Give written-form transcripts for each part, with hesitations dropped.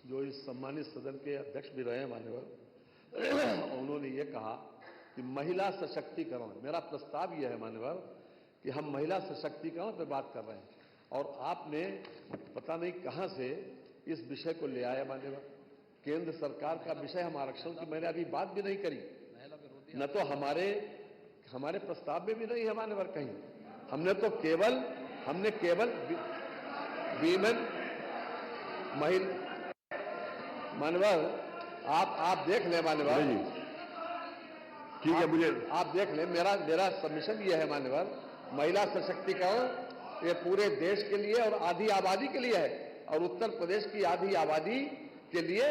जो इस सम्मानित सदन के अध्यक्ष भी रहे मान्यवर, उन्होंने ये कहा कि महिला सशक्तिकरण, मेरा प्रस्ताव यह है मान्यवर कि हम महिला सशक्तिकरण पर बात कर रहे हैं और आपने पता नहीं कहां से इस विषय को ले आया मान्यवर। केंद्र सरकार का विषय हम आरक्षण की मैंने अभी बात भी नहीं करी, न तो हमारे प्रस्ताव में भी नहीं है मान्यवर कहीं। हमने केवल वीमेन महिला मान्यवर, आप देख लें मान्यवर, ठीक है, मुझे आप देख लें, मेरा सबमिशन यह है मान्यवर, महिला सशक्तिकरण ये पूरे देश के लिए और आधी आबादी के लिए है और उत्तर प्रदेश की आधी आबादी के लिए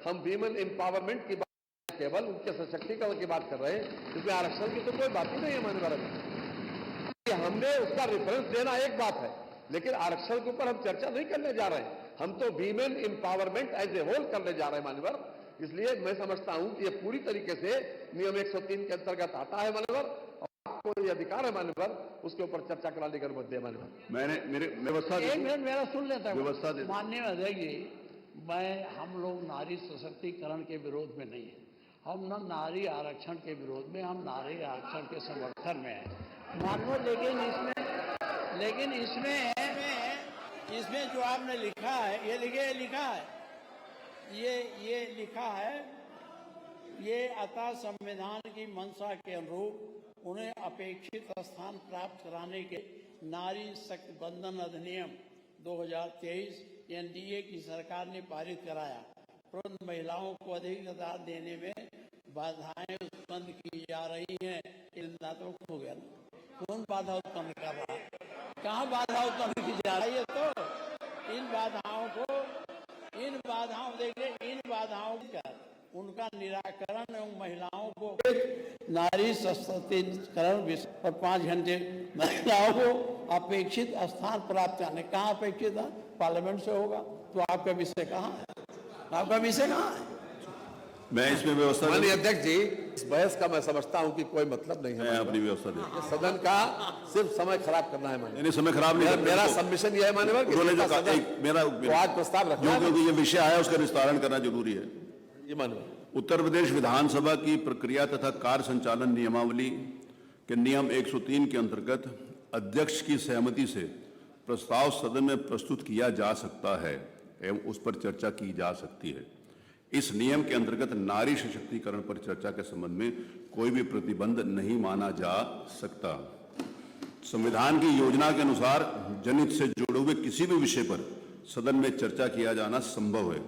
हम वीमेन एम्पावरमेंट की बात, केवल उनके सशक्तिकरण की बात कर रहे हैं। इसमें आरक्षण की तो कोई बात ही नहीं है मान्यवर। हमने उसका रेफरेंस देना एक बात है, लेकिन आरक्षण के ऊपर हम चर्चा नहीं करने जा रहे हैं, हम तो women empowerment as a whole करने जा रहे हैं मान्यवर। इसलिए मैं समझता हूं कि यह पूरी तरीके से नियम 103 के अंतर्गत आता है मान्यवर, और आपको ये अधिकार है मान्यवर उसके ऊपर चर्चा कराने का अनुमति दे मान्यवर। मैंने मेरे व्यवस्था एक मिनट मेरा सुन लेता हूं। व्यवस्था दे। माननीय अध्यक्ष जी, हम लोग नारी सशक्तिकरण के विरोध में नहीं है, हम न नारी आरक्षण के विरोध में, हम नारी आरक्षण के समर्थन में है मानव। लेकिन इसमें जो आपने लिखा है, ये लिखा है, ये लिखा है, ये अतः संविधान की मंशा के अनुरूप उन्हें अपेक्षित स्थान प्राप्त कराने के नारी शक्ति बंधन अधिनियम 2023 एनडीए की सरकार ने पारित कराया, परंतु महिलाओं को अधिकार देने में बाधाएं उत्पन्न की जा रही हैं। हो गया, कौन बाधा उत्पन्न कर रहा है, कहाँ बाधा उत्पन्न की जा रही है? तो इन बाधाओं का उनका निराकरण एवं महिलाओं को नारी सशक्तिकरण और 5 घंटे महिलाओं को अपेक्षित स्थान प्राप्त करने, कहाँ अपेक्षित है? पार्लियामेंट से होगा। तो आपका विषय कहाँ है? आपका विषय कहाँ है? मैं इसमें व्यवस्था, माननीय अध्यक्ष जी, इस बहस का मैं समझता हूं कि कोई मतलब नहीं है। मैं अपनी व्यवस्था दे, सदन का सिर्फ समय खराब करना है माननीय। समय खराब नहीं, मेरा सबमिशन यह है मान्यवर कि मेरा आज प्रस्ताव रखा, क्योंकि ये विषय आया उसका निस्तारण करना जरूरी है। ये मान्यवर, उत्तर प्रदेश विधानसभा की प्रक्रिया तथा कार्य संचालन नियमावली के नियम 103 के अंतर्गत अध्यक्ष की सहमति से प्रस्ताव सदन में प्रस्तुत किया जा सकता है एवं उस पर चर्चा की जा सकती है। इस नियम के अंतर्गत नारी सशक्तिकरण पर चर्चा के संबंध में कोई भी प्रतिबंध नहीं माना जा सकता। संविधान की योजना के अनुसार जनहित से जुड़े हुए किसी भी विषय पर सदन में चर्चा किया जाना संभव है।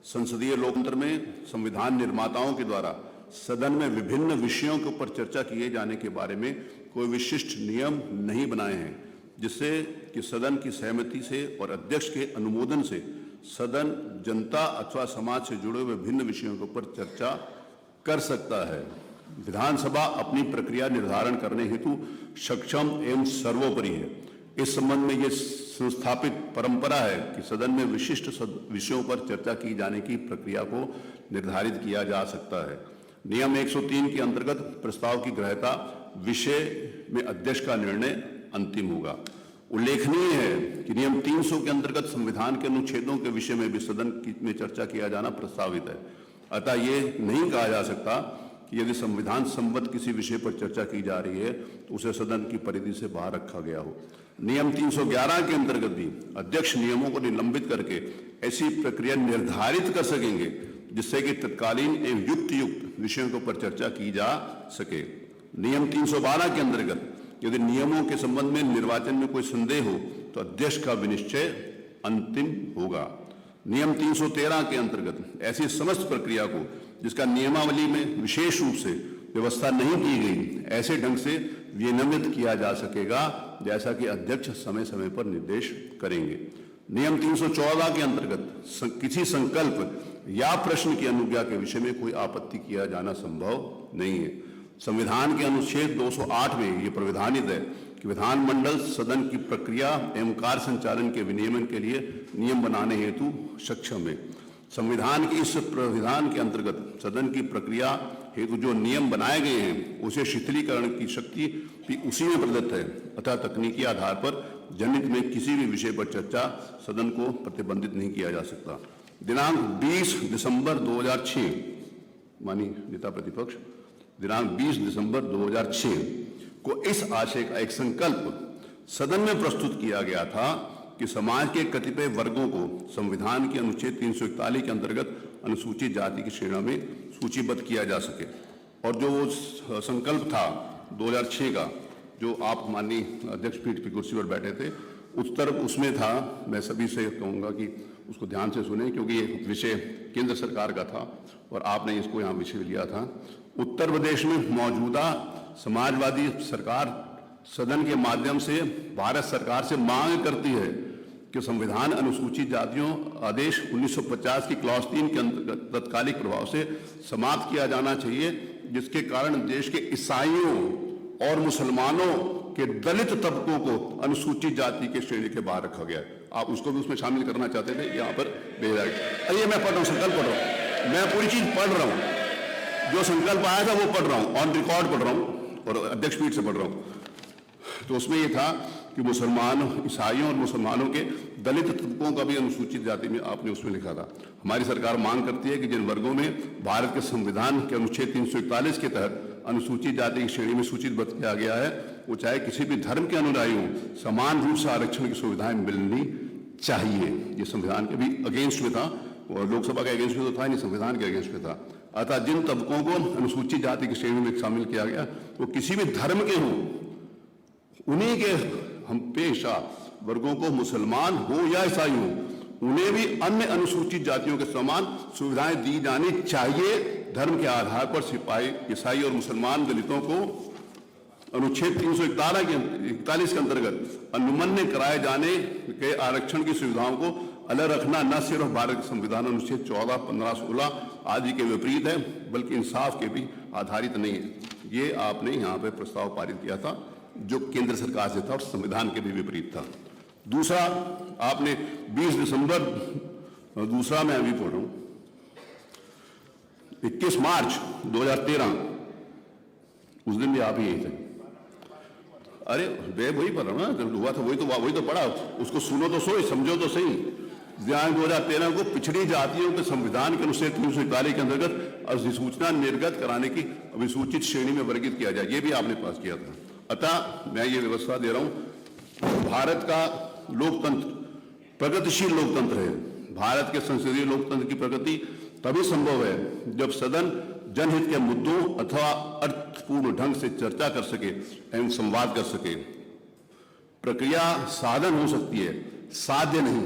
संसदीय लोकतंत्र में संविधान निर्माताओं के द्वारा सदन में विभिन्न विषयों के ऊपर चर्चा किए जाने के बारे में कोई विशिष्ट नियम नहीं बनाए हैं, जिससे कि सदन की सहमति से और अध्यक्ष के अनुमोदन से सदन जनता अथवा समाज से जुड़े हुए विभिन्न विषयों के ऊपर चर्चा कर सकता है। विधानसभा अपनी प्रक्रिया निर्धारण करने हेतु सक्षम एवं सर्वोपरि है। इस संबंध में यह संस्थापित परंपरा है कि सदन में विशिष्ट विषयों पर चर्चा की जाने की प्रक्रिया को निर्धारित किया जा सकता है। नियम 103 के अंतर्गत प्रस्ताव की ग्रह्यता विषय में अध्यक्ष का निर्णय अंतिम होगा। उल्लेखनीय है कि नियम 300 के अंतर्गत संविधान के अनुच्छेदों के विषय में भी सदन में चर्चा किया जाना प्रस्तावित है। अतः ये नहीं कहा जा सकता कि यदि संविधान संबद्ध किसी विषय पर चर्चा की जा रही है तो उसे सदन की परिधि से बाहर रखा गया हो। नियम 311 के अंतर्गत भी अध्यक्ष नियमों को निलंबित करके ऐसी प्रक्रिया निर्धारित कर सकेंगे जिससे कि तत्कालीन एवं युक्त विषयों के ऊपर चर्चा की जा सके। नियम 312 के अंतर्गत यदि नियमों के संबंध में निर्वाचन में कोई संदेह हो तो अध्यक्ष का विनिश्चय अंतिम होगा। नियम 313 के अंतर्गत ऐसी समस्त प्रक्रिया को जिसका नियमावली में विशेष रूप से व्यवस्था नहीं की गई, ऐसे ढंग से विनियमित किया जा सकेगा जैसा कि अध्यक्ष समय समय पर निर्देश करेंगे। नियम 314 के अंतर्गत किसी संकल्प या प्रश्न की अनुज्ञा के विषय में कोई आपत्ति किया जाना संभव नहीं है। संविधान के अनुच्छेद 208 में यह प्राविधानित है कि विधानमंडल सदन की प्रक्रिया एवं कार्य संचालन के विनियमन के लिए नियम बनाने हेतु सक्षम है। संविधान के इस प्राविधान के अंतर्गत सदन की प्रक्रिया हेतु जो नियम बनाए गए हैं उसे शिथिलीकरण की शक्ति भी उसी में प्रदत्त है। अतः तकनीकी आधार पर जनहित में किसी भी विषय पर चर्चा सदन को प्रतिबंधित नहीं किया जा सकता। दिनांक 20 दिसंबर 2006, माननीय नेता प्रतिपक्ष, दिनांक 20 दिसंबर 2006 को इस आशय का एक संकल्प सदन में प्रस्तुत किया गया था कि समाज के कतिपय वर्गों को संविधान के अनुच्छेद 341 के अंतर्गत अनुसूचित जाति की श्रेणी में सूचीबद्ध किया जा सके। और जो वो संकल्प था 2006 का, जो आप माननीय अध्यक्ष पीठ की कुर्सी पर बैठे थे, उत्तर उसमें था, मैं सभी से कहूँगा कि उसको ध्यान से सुने क्योंकि ये विषय केंद्र सरकार का था और आपने इसको यहाँ विषय लिया था। उत्तर प्रदेश में मौजूदा समाजवादी सरकार सदन के माध्यम से भारत सरकार से मांग करती है कि संविधान अनुसूचित जातियों आदेश 1950 की क्लॉज 3 के अंतर्गत तत्कालिक प्रभाव से समाप्त किया जाना चाहिए, जिसके कारण देश के ईसाइयों और मुसलमानों के दलित तबकों को अनुसूचित जाति के श्रेणी के बाहर रखा गया है। आप उसको भी उसमें शामिल करना चाहते थे, यहाँ पर भेजा गया। अरे मैं पढ़ रहा हूँ, संकल्प पढ़ रहा हूँ, मैं पूरी चीज पढ़ रहा हूँ, जो संकल्प आया था वो पढ़ रहा हूँ, ऑन रिकॉर्ड पढ़ रहा हूँ और अध्यक्ष पीठ से पढ़ रहा हूँ। तो उसमें ये था कि मुसलमान, ईसाइयों और मुसलमानों के दलित तबकों का भी अनुसूचित जाति में आपने उसमें लिखा था। हमारी सरकार मांग करती है कि जिन वर्गों में भारत के संविधान के अनुच्छेद 341 के तहत अनुसूचित जाति की श्रेणी में सूचीबद्ध किया गया है, वो चाहे किसी भी धर्म के अनुयायी हों, समान रूप से आरक्षण की सुविधाएं मिलनी चाहिए। ये संविधान के भी अगेंस्ट में था और लोकसभा के अगेंस्ट में तो था नहीं, संविधान के अगेंस्ट में था। अतः जिन तबकों को अनुसूचित जाति की श्रेणी में शामिल किया गया वो किसी भी धर्म के हों, उन्हीं के हम पेशा वर्गों को, मुसलमान हो या ईसाई हो, उन्हें भी अन्य अनुसूचित जातियों के समान सुविधाएं दी जानी चाहिए। धर्म के आधार पर सिपाही, ईसाई और मुसलमान दलितों को अनुच्छेद 341 के अंतर्गत अनुमन्य कराए जाने के आरक्षण की सुविधाओं को अलग रखना न सिर्फ भारत के संविधान अनुच्छेद 14, 15, 16 आदि के विपरीत है, बल्कि इंसाफ के भी आधारित नहीं है। ये आपने यहाँ पे प्रस्ताव पारित किया था जो केंद्र सरकार से था और संविधान के भी विपरीत था। दूसरा, आपने 20 दिसंबर, दूसरा मैं अभी पढ़ रहा हूं, 21 मार्च 2013, उस दिन भी आप ही थे। अरे मैं वही पढ़ रहा हूं ना, जब हुआ था वही तो पढ़ा, उसको सुनो तो सही, समझो तो सही। दिनांक 2013 को पिछड़ी जातियों के संविधान के अनुच्छेद 341 के अंतर्गत अधिसूचना निर्गत कराने की अभिसूचित श्रेणी में वर्गीकृत किया जाए, ये भी आपने पास किया था। अतः मैं ये व्यवस्था दे रहा हूं, भारत का लोकतंत्र प्रगतिशील लोकतंत्र है। भारत के संसदीय लोकतंत्र की प्रगति तभी संभव है जब सदन जनहित के मुद्दों अथवा अर्थपूर्ण ढंग से चर्चा कर सके एवं संवाद कर सके। प्रक्रिया साधन हो सकती है, साध्य नहीं।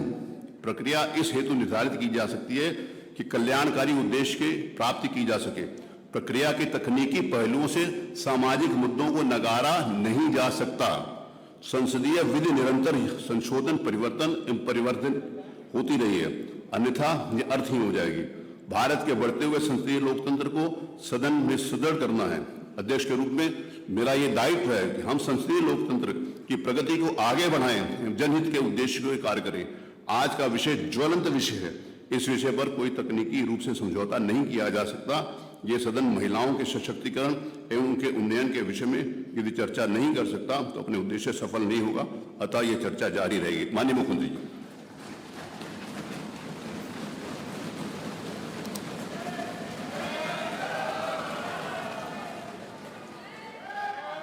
प्रक्रिया इस हेतु निर्धारित की जा सकती है कि कल्याणकारी उद्देश्य की प्राप्ति की जा सके। प्रक्रिया के तकनीकी पहलुओं से सामाजिक मुद्दों को नकारा नहीं जा सकता। संसदीय विधि निरंतर संशोधन, परिवर्तन एवं परिवर्तन होती रही है, अन्यथा यह अर्थहीन हो जाएगी। भारत के बढ़ते हुए संसदीय लोकतंत्र को सदन में सुदृढ़ करना है। अध्यक्ष के रूप में मेरा यह दायित्व है कि हम संसदीय लोकतंत्र की प्रगति को आगे बढ़ाएं, जनहित के उद्देश्य को कार्य करें। आज का विषय ज्वलंत विषय है, इस विषय पर कोई तकनीकी रूप से समझौता नहीं किया जा सकता। ये सदन महिलाओं के सशक्तिकरण एवं उनके उन्नयन के विषय में यदि चर्चा नहीं कर सकता तो अपने उद्देश्य सफल नहीं होगा। अतः ये चर्चा जारी रहेगी। माननीय मुख्यमंत्री जी,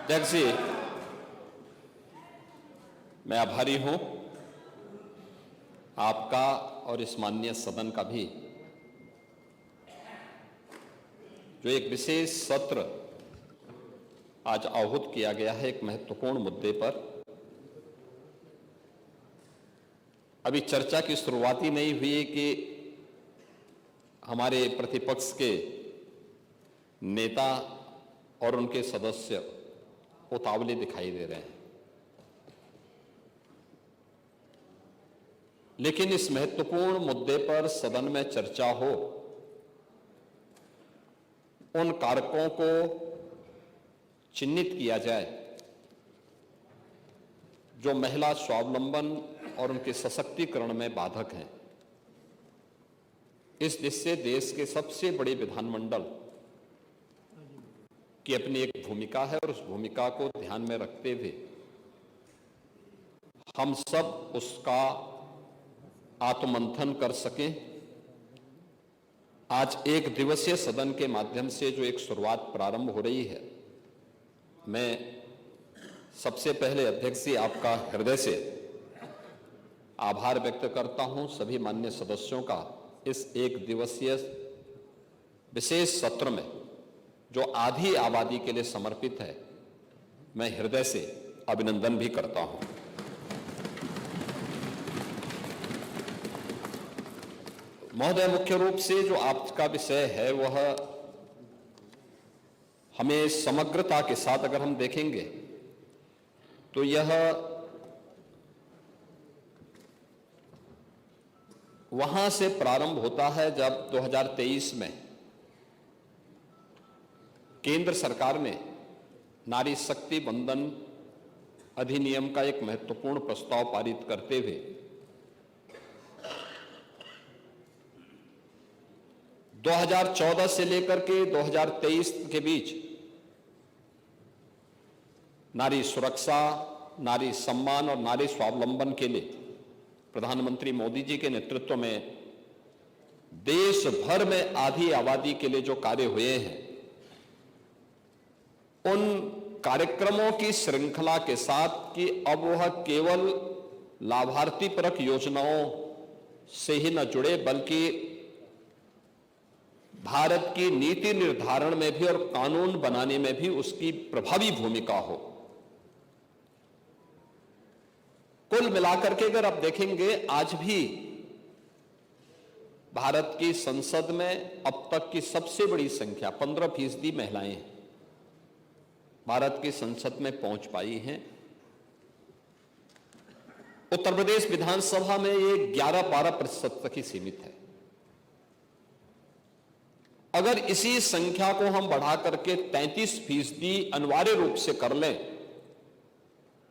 अध्यक्ष जी, मैं आभारी हूं आपका और इस माननीय सदन का भी, जो एक विशेष सत्र आज आहूत किया गया है एक महत्वपूर्ण मुद्दे पर। अभी चर्चा की शुरुआत ही नहीं हुई कि हमारे प्रतिपक्ष के नेता और उनके सदस्य उतावले दिखाई दे रहे हैं। लेकिन इस महत्वपूर्ण मुद्दे पर सदन में चर्चा हो, उन कारकों को चिन्हित किया जाए जो महिला स्वावलंबन और उनके सशक्तिकरण में बाधक हैं। इस दिशा से देश के सबसे बड़े विधानमंडल की अपनी एक भूमिका है और उस भूमिका को ध्यान में रखते हुए हम सब उसका आत्ममंथन कर सकें आज एक दिवसीय सदन के माध्यम से जो एक शुरुआत प्रारंभ हो रही है, मैं सबसे पहले अध्यक्ष जी आपका हृदय से आभार व्यक्त करता हूं। सभी माननीय सदस्यों का इस एक दिवसीय विशेष सत्र में जो आधी आबादी के लिए समर्पित है, मैं हृदय से अभिनंदन भी करता हूं। महोदय, मुख्य रूप से जो आपका विषय है वह हमें समग्रता के साथ अगर हम देखेंगे तो यह वहां से प्रारंभ होता है जब 2023 में केंद्र सरकार ने नारी शक्ति वंदन अधिनियम का एक महत्वपूर्ण प्रस्ताव पारित करते हुए 2014 से लेकर के 2023 के बीच नारी सुरक्षा, नारी सम्मान और नारी स्वावलंबन के लिए प्रधानमंत्री मोदी जी के नेतृत्व में देश भर में आधी आबादी के लिए जो कार्य हुए हैं, उन कार्यक्रमों की श्रृंखला के साथ कि अब वह केवल लाभार्थी परक योजनाओं से ही न जुड़े बल्कि भारत की नीति निर्धारण में भी और कानून बनाने में भी उसकी प्रभावी भूमिका हो। कुल मिलाकर के अगर आप देखेंगे, आज भी भारत की संसद में अब तक की सबसे बड़ी संख्या 15% महिलाएं भारत की संसद में पहुंच पाई हैं। उत्तर प्रदेश विधानसभा में ये 11-12% तक ही सीमित है। अगर इसी संख्या को हम बढ़ा करके 33% अनिवार्य रूप से कर लें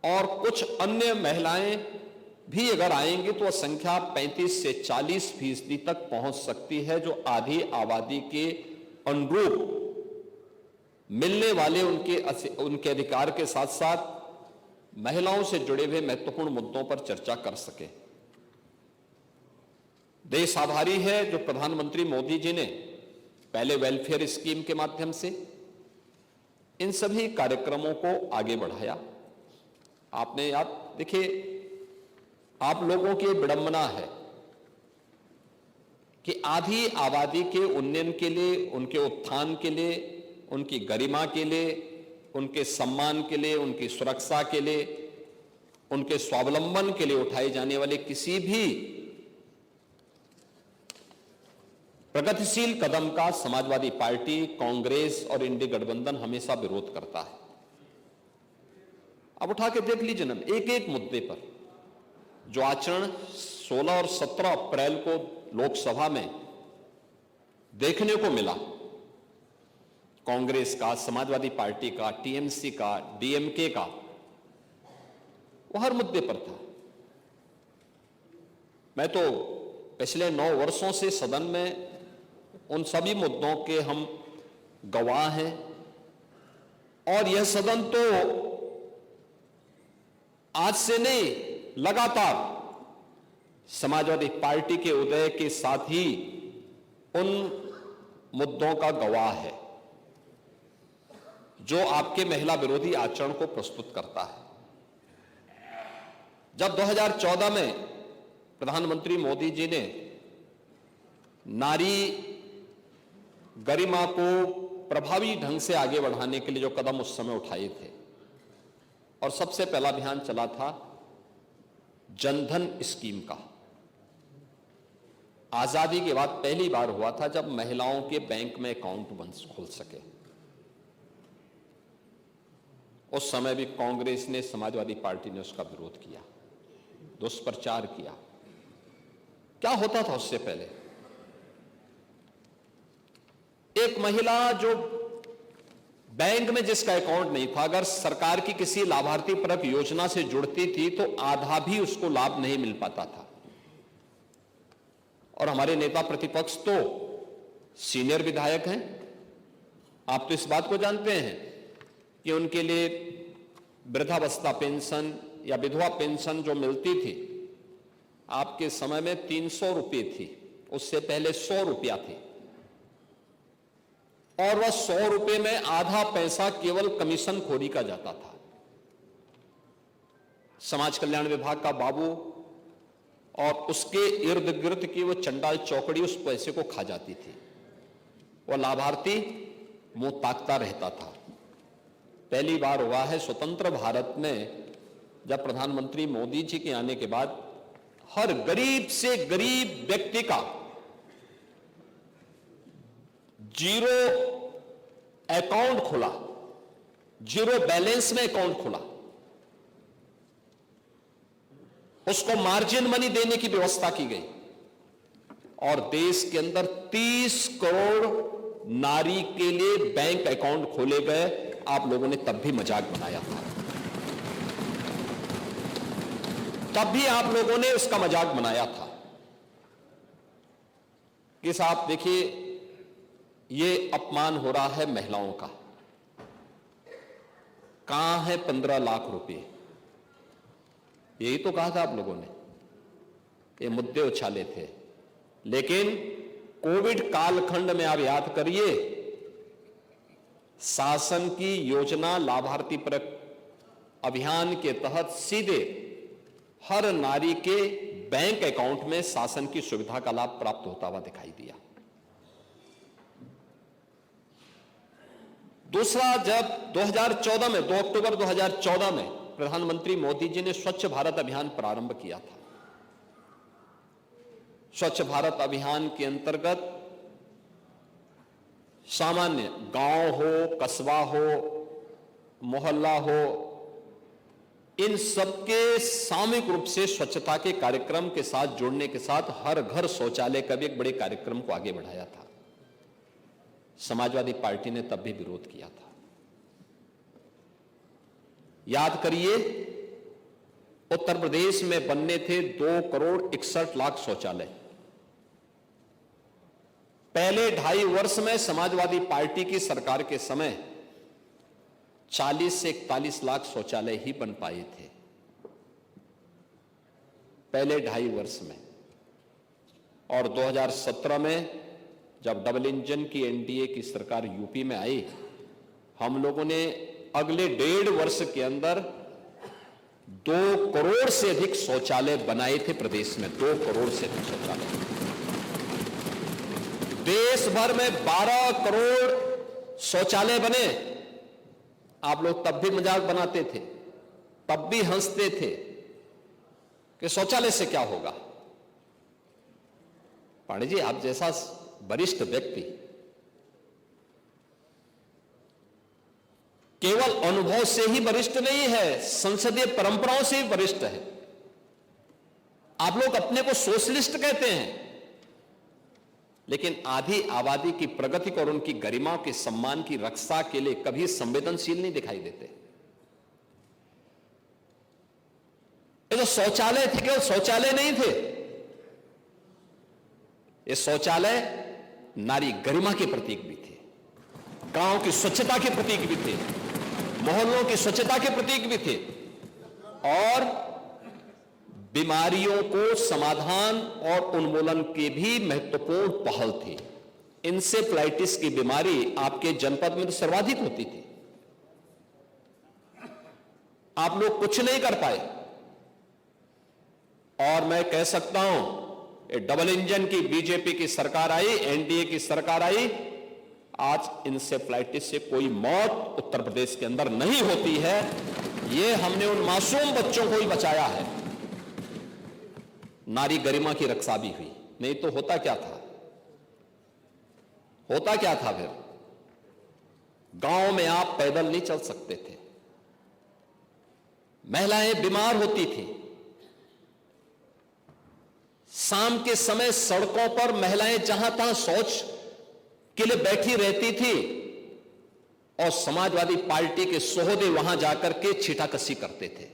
और कुछ अन्य महिलाएं भी अगर आएंगी तो वह संख्या 35 से 40% तक पहुंच सकती है, जो आधी आबादी के अनुरूप मिलने वाले उनके अधिकार के साथ साथ महिलाओं से जुड़े हुए महत्वपूर्ण मुद्दों पर चर्चा कर सके। देश आभारी है जो प्रधानमंत्री मोदी जी ने पहले वेलफेयर स्कीम के माध्यम से इन सभी कार्यक्रमों को आगे बढ़ाया। आपने याद देखिए, आप लोगों की विडंबना है कि आधी आबादी के उन्नयन के लिए, उनके उत्थान के लिए, उनकी गरिमा के लिए, उनके सम्मान के लिए, उनकी सुरक्षा के लिए, उनके स्वावलंबन के लिए उठाए जाने वाले किसी भी प्रगतिशील कदम का समाजवादी पार्टी, कांग्रेस और इंडी गठबंधन हमेशा विरोध करता है। अब उठा के देख लीजिए ना, एक एक मुद्दे पर जो आचरण 16 और 17 अप्रैल को लोकसभा में देखने को मिला, कांग्रेस का, समाजवादी पार्टी का, टीएमसी का, डीएमके का, वो हर मुद्दे पर था। मैं तो पिछले 9 वर्षों से सदन में उन सभी मुद्दों के हम गवाह हैं और यह सदन तो आज से नहीं, लगातार समाजवादी पार्टी के उदय के साथ ही उन मुद्दों का गवाह है जो आपके महिला विरोधी आचरण को प्रस्तुत करता है। जब 2014 में प्रधानमंत्री मोदी जी ने नारी गरिमा को प्रभावी ढंग से आगे बढ़ाने के लिए जो कदम उस समय उठाए थे, और सबसे पहला अभियान चला था जनधन स्कीम का। आजादी के बाद पहली बार हुआ था जब महिलाओं के बैंक में अकाउंट खोल सके। उस समय भी कांग्रेस ने, समाजवादी पार्टी ने उसका विरोध किया, दुष्प्रचार किया। क्या होता था उससे पहले? एक महिला जो बैंक में जिसका अकाउंट नहीं था, अगर सरकार की किसी लाभार्थी परक योजना से जुड़ती थी तो आधा भी उसको लाभ नहीं मिल पाता था। और हमारे नेता प्रतिपक्ष तो सीनियर विधायक हैं, आप तो इस बात को जानते हैं कि उनके लिए वृद्धावस्था पेंशन या विधवा पेंशन जो मिलती थी, आपके समय में 300 रुपये थी, उससे पहले 100 रुपया थी। और वह 100 रुपए में आधा पैसा केवल कमीशन खोरी का जाता था। समाज कल्याण विभाग का बाबू और उसके इर्द गिर्द की वो चंडाल चौकड़ी उस पैसे को खा जाती थी। वह लाभार्थी मुंह ताकता रहता था। पहली बार हुआ है स्वतंत्र भारत में, जब प्रधानमंत्री मोदी जी के आने के बाद हर गरीब से गरीब व्यक्ति का जीरो अकाउंट खुला, जीरो बैलेंस में अकाउंट खुला, उसको मार्जिन मनी देने की व्यवस्था की गई और देश के अंदर 30 करोड़ नारी के लिए बैंक अकाउंट खोले गए। आप लोगों ने तब भी मजाक बनाया था, तब भी आप लोगों ने उसका मजाक बनाया था कि साहब देखिए ये अपमान हो रहा है महिलाओं का। कहां है 15 लाख रुपए? यही तो कहा था आप लोगों ने, ये मुद्दे उछाले थे। लेकिन कोविड कालखंड में आप याद करिए, शासन की योजना लाभार्थी पर अभियान के तहत सीधे हर नारी के बैंक अकाउंट में शासन की सुविधा का लाभ प्राप्त होता हुआ दिखाई दिया। दूसरा, जब 2014 में 2 अक्टूबर 2014 में प्रधानमंत्री मोदी जी ने स्वच्छ भारत अभियान प्रारंभ किया था। स्वच्छ भारत अभियान के अंतर्गत सामान्य गांव हो, कस्बा हो, मोहल्ला हो, इन सबके सामूहिक रूप से स्वच्छता के कार्यक्रम के साथ जोड़ने के साथ हर घर शौचालय का भी एक बड़े कार्यक्रम को आगे बढ़ाया था। समाजवादी पार्टी ने तब भी विरोध किया था। याद करिए, उत्तर प्रदेश में बनने थे 2 करोड़ 61 लाख शौचालय। पहले 2.5 वर्ष में समाजवादी पार्टी की सरकार के समय 40 से 41 लाख शौचालय ही बन पाए थे, पहले 2.5 वर्ष में। और 2017 में जब डबल इंजन की एनडीए की सरकार यूपी में आई, हम लोगों ने अगले 1.5 वर्ष के अंदर 2 करोड़ से अधिक शौचालय बनाए थे प्रदेश में। 2 करोड़ से अधिक शौचालय। देश भर में 12 करोड़ शौचालय बने। आप लोग तब भी मजाक बनाते थे, तब भी हंसते थे कि शौचालय से क्या होगा। पांडे जी, आप जैसा वरिष्ठ व्यक्ति केवल अनुभव से ही वरिष्ठ नहीं है, संसदीय परंपराओं से ही वरिष्ठ है। आप लोग अपने को सोशलिस्ट कहते हैं, लेकिन आधी आबादी की प्रगति और उनकी गरिमा के सम्मान की रक्षा के लिए कभी संवेदनशील नहीं दिखाई देते। ये जो शौचालय थे, केवल शौचालय नहीं थे, ये शौचालय नारी गरिमा के प्रतीक भी थे, गांव की स्वच्छता के प्रतीक भी थे, मोहल्लों की स्वच्छता के प्रतीक भी थे, और बीमारियों को समाधान और उन्मूलन की भी महत्वपूर्ण पहल थी। इंसेफ्लाइटिस की बीमारी आपके जनपद में तो सर्वाधिक होती थी। आप लोग कुछ नहीं कर पाए, और मैं कह सकता हूं, डबल इंजन की बीजेपी की सरकार आई, एनडीए की सरकार आई, आज इंसेफ्लाइटिस से कोई मौत उत्तर प्रदेश के अंदर नहीं होती है। यह हमने उन मासूम बच्चों को ही बचाया है। नारी गरिमा की रक्षा भी हुई, नहीं तो होता क्या था? होता क्या था फिर? गांव में आप पैदल नहीं चल सकते थे, महिलाएं बीमार होती थी। शाम के समय सड़कों पर महिलाएं जहां तहां शौच के लिए बैठी रहती थी, और समाजवादी पार्टी के सोहदे वहां जाकर के छीटाकसी करते थे।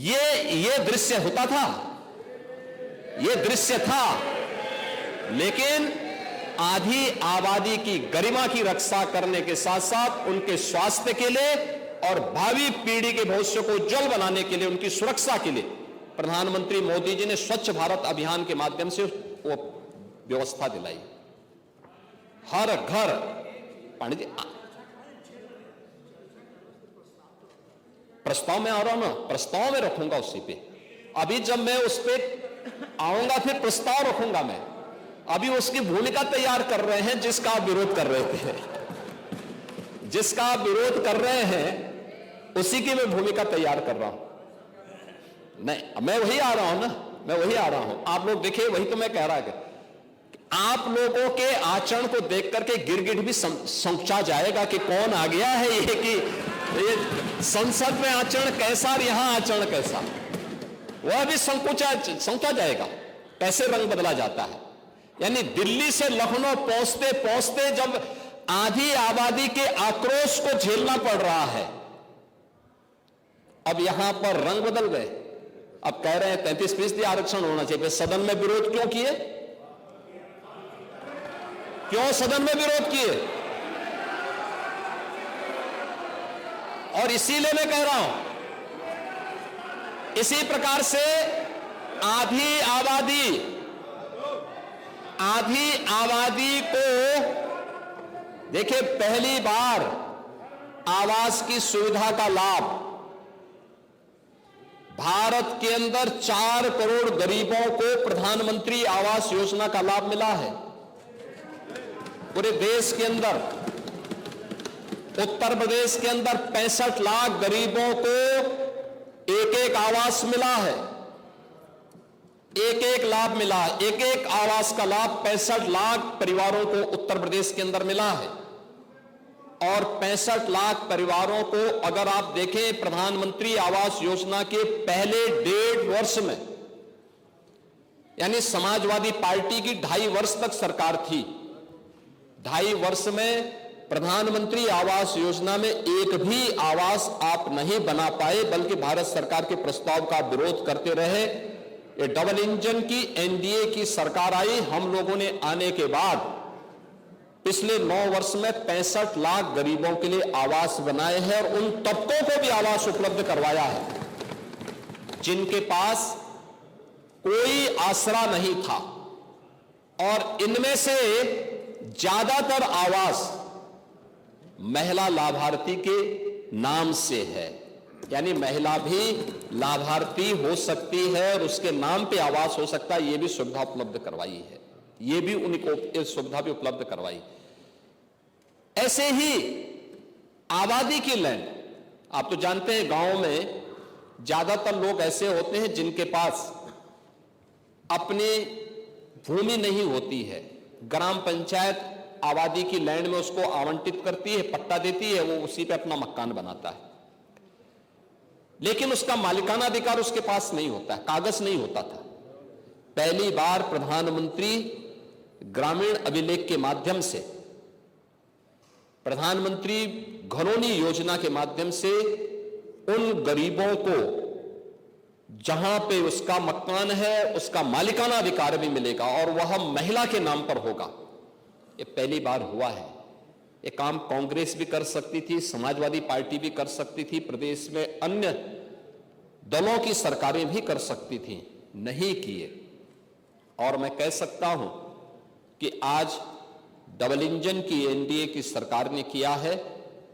ये दृश्य होता था, ये दृश्य था। लेकिन आधी आबादी की गरिमा की रक्षा करने के साथ साथ उनके स्वास्थ्य के लिए और भावी पीढ़ी के भविष्य को उज्जवल बनाने के लिए, उनकी सुरक्षा के लिए प्रधानमंत्री मोदी जी ने स्वच्छ भारत अभियान के माध्यम से वो व्यवस्था दिलाई। हर घर, पंडित जी प्रस्ताव में आ रहा हूं ना, प्रस्ताव में रखूंगा उसी पे। अभी जब मैं उस पे आऊंगा फिर प्रस्ताव रखूंगा मैं। अभी उसकी भूमिका तैयार कर रहे हैं जिसका आप विरोध कर रहे थे। जिसका आप विरोध कर रहे हैं उसी की मैं भूमिका तैयार कर रहा हूं। नहीं, मैं वही आ रहा हूं ना, मैं वही आ रहा हूं। आप लोग देखिए, वही तो मैं कह रहा कि आप लोगों के आचरण को देख करके गिरगिट भी समझा जाएगा कि कौन आ गया है ये, कि ये संसद में आचरण कैसा और यहां आचरण कैसा, वह भी समझा जाएगा कैसे रंग बदला जाता है। यानी दिल्ली से लखनऊ पहुंचते पहुंचते जब आधी आबादी के आक्रोश को झेलना पड़ रहा है, अब यहां पर रंग बदल गए। अब कह रहे हैं 33% आरक्षण होना चाहिए। सदन में विरोध क्यों किए? क्यों सदन में विरोध किए? और इसीलिए मैं कह रहा हूं, इसी प्रकार से आधी आबादी को देखिए, पहली बार आवास की सुविधा का लाभ भारत के अंदर 4 करोड़ गरीबों को प्रधानमंत्री आवास योजना का लाभ मिला है। पूरे देश के अंदर, उत्तर प्रदेश के अंदर 65 लाख गरीबों को एक आवास मिला है, एक लाभ मिला है। एक आवास का लाभ 65 लाख परिवारों को उत्तर प्रदेश के अंदर मिला है। और 65 लाख परिवारों को अगर आप देखें, प्रधानमंत्री आवास योजना के पहले 1.5 वर्ष में, यानी समाजवादी पार्टी की 2.5 वर्ष तक सरकार थी, 2.5 वर्ष में प्रधानमंत्री आवास योजना में एक भी आवास आप नहीं बना पाए, बल्कि भारत सरकार के प्रस्ताव का विरोध करते रहे। ये डबल इंजन की एनडीए की सरकार आई, हम लोगों ने आने के बाद पिछले 9 वर्ष में 65 लाख गरीबों के लिए आवास बनाए हैं और उन तबकों को भी आवास उपलब्ध करवाया है जिनके पास कोई आसरा नहीं था। और इनमें से ज्यादातर आवास महिला लाभार्थी के नाम से है, यानी महिला भी लाभार्थी हो सकती है और उसके नाम पे आवास हो सकता है। ये भी सुविधा उपलब्ध करवाई है, ये भी उनको सुविधा भी उपलब्ध करवाई। ऐसे ही आबादी की लैंड, आप तो जानते हैं गांव में ज्यादातर लोग ऐसे होते हैं जिनके पास अपनी भूमि नहीं होती है। ग्राम पंचायत आबादी की लैंड में उसको आवंटित करती है, पट्टा देती है, वो उसी पे अपना मकान बनाता है, लेकिन उसका मालिकाना अधिकार उसके पास नहीं होता है, कागज नहीं होता था। पहली बार प्रधानमंत्री ग्रामीण अभिलेख के माध्यम से, प्रधानमंत्री घरौनी योजना के माध्यम से उन गरीबों को जहां पे उसका मकान है उसका मालिकाना अधिकार भी मिलेगा और वह महिला के नाम पर होगा। ये पहली बार हुआ है। ये काम कांग्रेस भी कर सकती थी, समाजवादी पार्टी भी कर सकती थी, प्रदेश में अन्य दलों की सरकारें भी कर सकती थी, नहीं किए। और मैं कह सकता हूं कि आज डबल इंजन की एनडीए की सरकार ने किया है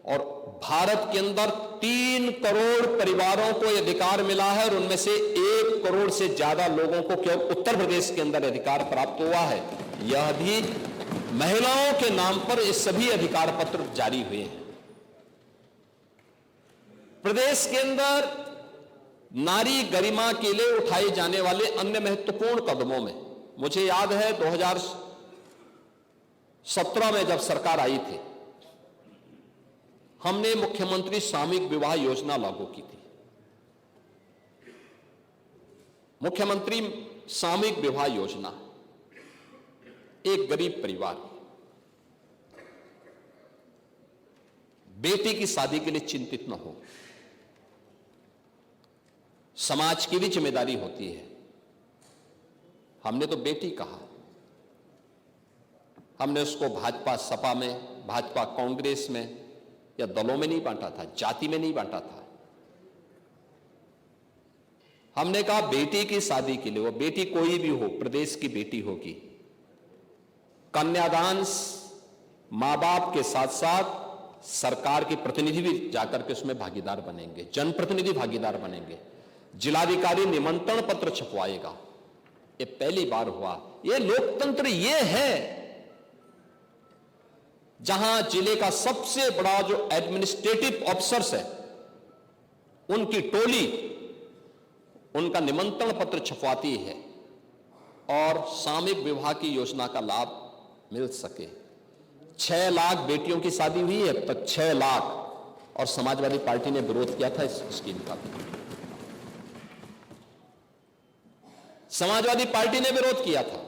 और भारत के अंदर 3 करोड़ परिवारों को यह अधिकार मिला है और उनमें से 1 करोड़ से ज्यादा लोगों को केवल उत्तर प्रदेश के अंदर अधिकार प्राप्त हुआ है। यह भी महिलाओं के नाम पर ये सभी अधिकार पत्र जारी हुए हैं। प्रदेश के अंदर नारी गरिमा के लिए उठाए जाने वाले अन्य महत्वपूर्ण कदमों में मुझे याद है 2017 में जब सरकार आई थी, हमने मुख्यमंत्री सामूहिक विवाह योजना लागू की थी। मुख्यमंत्री सामूहिक विवाह योजना, एक गरीब परिवार बेटी की शादी के लिए चिंतित न हो, समाज की भी जिम्मेदारी होती है। हमने तो बेटी कहा, हमने उसको भाजपा सपा में, भाजपा कांग्रेस में या दलों में नहीं बांटा था, जाति में नहीं बांटा था। हमने कहा बेटी की शादी के लिए, वो बेटी कोई भी हो, प्रदेश की बेटी होगी, कन्यादान मां बाप के साथ साथ सरकार के प्रतिनिधि भी जाकर के उसमें भागीदार बनेंगे, जनप्रतिनिधि भागीदार बनेंगे, जिलाधिकारी निमंत्रण पत्र छपवाएगा। ये पहली बार हुआ। ये लोकतंत्र ये है जहां जिले का सबसे बड़ा जो एडमिनिस्ट्रेटिव ऑफिसर्स है उनकी टोली उनका निमंत्रण पत्र छपवाती है और सामूहिक विवाह की योजना का लाभ मिल सके। 6 लाख बेटियों की शादी हुई है, अब तक 6 लाख, और समाजवादी पार्टी ने विरोध किया था इस स्कीम का। समाजवादी पार्टी ने विरोध किया था,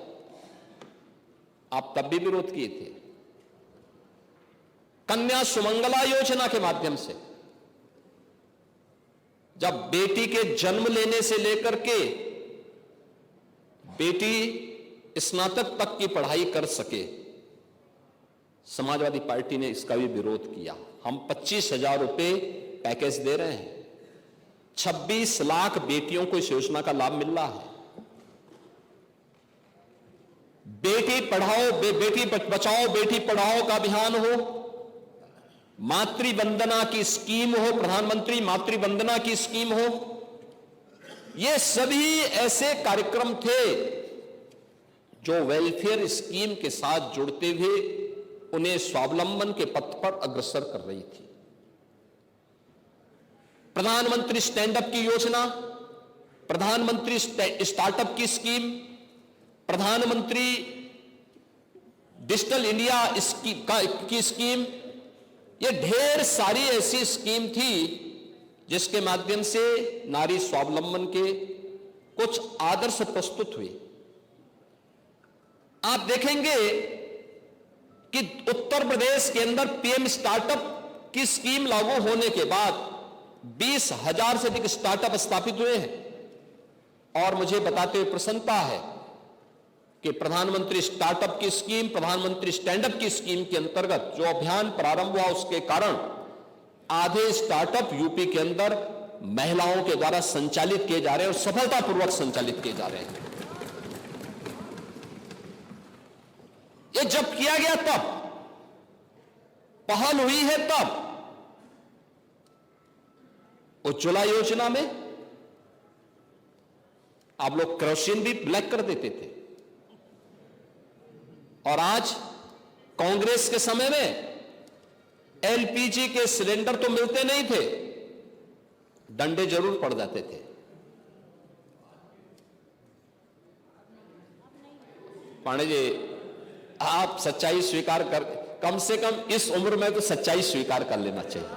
आप तब भी विरोध किए थे। कन्या सुमंगला योजना के माध्यम से जब बेटी के जन्म लेने से लेकर के बेटी स्नातक तक की पढ़ाई कर सके, समाजवादी पार्टी ने इसका भी विरोध किया। हम 25,000 रुपए पैकेज दे रहे हैं, 26 लाख बेटियों को इस योजना का लाभ मिल रहा है। बेटी पढ़ाओ बेटी बचाओ बेटी पढ़ाओ का अभियान हो, मातृ वंदना की स्कीम हो, प्रधानमंत्री मातृ वंदना की स्कीम हो, ये सभी ऐसे कार्यक्रम थे जो वेलफेयर स्कीम के साथ जुड़ते हुए उन्हें स्वावलंबन के पथ पर अग्रसर कर रही थी। प्रधानमंत्री स्टैंड अप की योजना, प्रधानमंत्री स्टार्टअप की स्कीम, प्रधानमंत्री डिजिटल इंडिया की स्कीम, ये ढेर सारी ऐसी स्कीम थी जिसके माध्यम से नारी स्वावलंबन के कुछ आदर्श प्रस्तुत हुए। आप देखेंगे कि उत्तर प्रदेश के अंदर पीएम स्टार्टअप की स्कीम लागू होने के बाद 20,000 से अधिक स्टार्टअप स्थापित हुए हैं। और मुझे बताते हुए प्रसन्नता है कि प्रधानमंत्री स्टार्टअप की स्कीम, प्रधानमंत्री स्टैंड अप की स्कीम के अंतर्गत जो अभियान प्रारंभ हुआ उसके कारण आधे स्टार्टअप यूपी के अंदर महिलाओं के द्वारा संचालित किए जा रहे हैं और सफलतापूर्वक संचालित किए जा रहे हैं। ये जब किया गया तब पहल हुई है, तब उज्ज्वला योजना में आप लोग केरोसिन भी ब्लैक कर देते थे, और आज कांग्रेस के समय में एलपीजी के सिलेंडर तो मिलते नहीं थे, डंडे जरूर पड़ जाते थे। पांडे जी, आप सच्चाई स्वीकार कर, कम से कम इस उम्र में तो सच्चाई स्वीकार कर लेना चाहिए,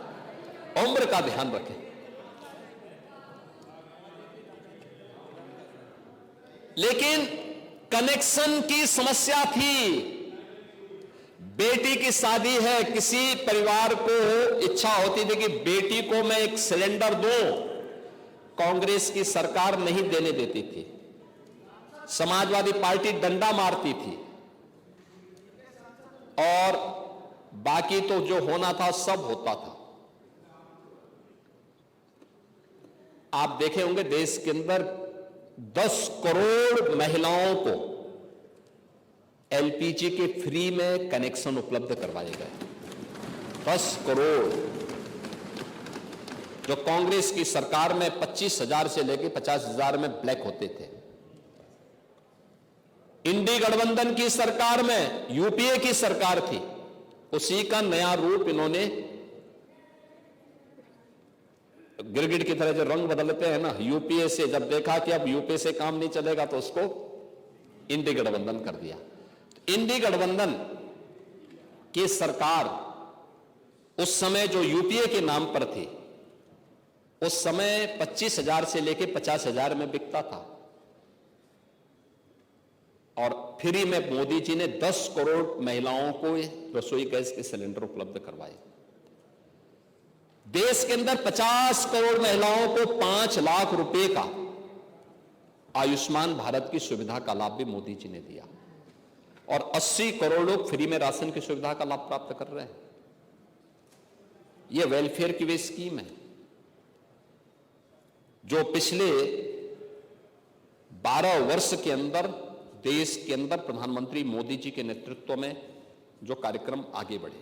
उम्र का ध्यान रखें। लेकिन कनेक्शन की समस्या थी। बेटी की शादी है, किसी परिवार को इच्छा होती थी कि बेटी को मैं एक सिलेंडर दूं, कांग्रेस की सरकार नहीं देने देती थी, समाजवादी पार्टी डंडा मारती थी, और बाकी तो जो होना था सब होता था। आप देखे होंगे देश के अंदर 10 करोड़ महिलाओं को एलपीजी के फ्री में कनेक्शन उपलब्ध करवाए गए। 10 करोड़, जो कांग्रेस की सरकार में 25,000 से लेकर 50,000 में ब्लैक होते थे। इंडी गठबंधन की सरकार में, यूपीए की सरकार थी, उसी का नया रूप इन्होंने, गिरगिट की तरह जो रंग बदलते हैं ना, यूपीए से जब देखा कि अब यूपीए से काम नहीं चलेगा तो उसको इंडी गठबंधन कर दिया। इंडी गठबंधन की सरकार उस समय जो यूपीए के नाम पर थी, उस समय 25,000 से लेकर 50,000 में बिकता था, और फ्री में मोदी जी ने 10 करोड़ महिलाओं को रसोई गैस के सिलेंडर उपलब्ध करवाए। देश के अंदर 50 करोड़ महिलाओं को 5 लाख रुपए का आयुष्मान भारत की सुविधा का लाभ भी मोदी जी ने दिया, और 80 करोड़ लोग फ्री में राशन की सुविधा का लाभ प्राप्त कर रहे हैं। यह वेलफेयर की वे स्कीम है जो पिछले 12 वर्ष के अंदर देश के अंदर प्रधानमंत्री मोदी जी के नेतृत्व में जो कार्यक्रम आगे बढ़े।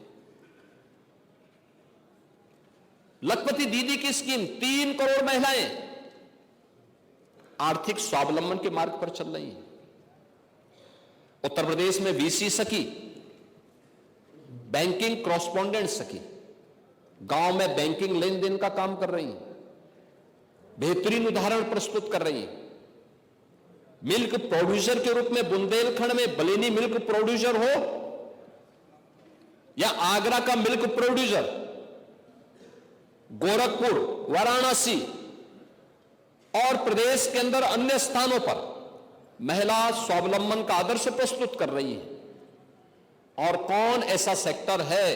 लखपति दीदी की स्कीम, 3 करोड़ महिलाएं आर्थिक स्वावलंबन के मार्ग पर चल रही हैं। उत्तर प्रदेश में वीसी सखी, बैंकिंग कॉरेस्पॉन्डेंट सखी, गांव में बैंकिंग लेन देन का काम कर रही हैं, बेहतरीन उदाहरण प्रस्तुत कर रही हैं। मिल्क प्रोड्यूसर के रूप में बुंदेलखंड में बलेनी मिल्क प्रोड्यूसर हो या आगरा का मिल्क प्रोड्यूसर, गोरखपुर, वाराणसी और प्रदेश के अंदर अन्य स्थानों पर महिला स्वावलंबन का आदर्श प्रस्तुत कर रही है। और कौन ऐसा सेक्टर है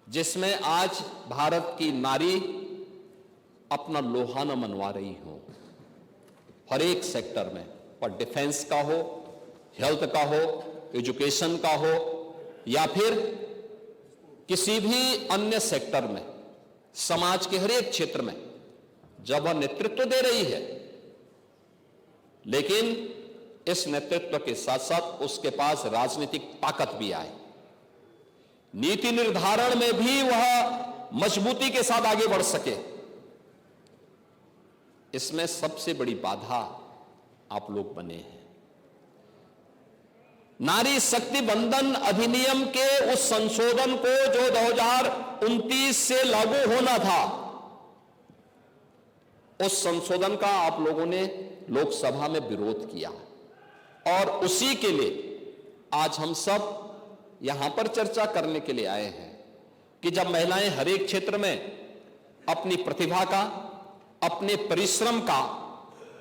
जिसमें आज भारत की नारी अपना लोहा न मनवा रही हो? हर एक सेक्टर में, पर डिफेंस का हो, हेल्थ का हो, एजुकेशन का हो या फिर किसी भी अन्य सेक्टर में, समाज के हर एक क्षेत्र में जब वह नेतृत्व दे रही है, लेकिन इस नेतृत्व के साथ साथ उसके पास राजनीतिक ताकत भी आए, नीति निर्धारण में भी वह मजबूती के साथ आगे बढ़ सके, इसमें सबसे बड़ी बाधा आप लोग बने हैं। नारी शक्ति बंधन अधिनियम के उस संशोधन को जो 2029 से लागू होना था, उस संशोधन का आप लोगों ने लोकसभा में विरोध किया और उसी के लिए आज हम सब यहां पर चर्चा करने के लिए आए हैं कि जब महिलाएं हर एक क्षेत्र में अपनी प्रतिभा का, अपने परिश्रम का,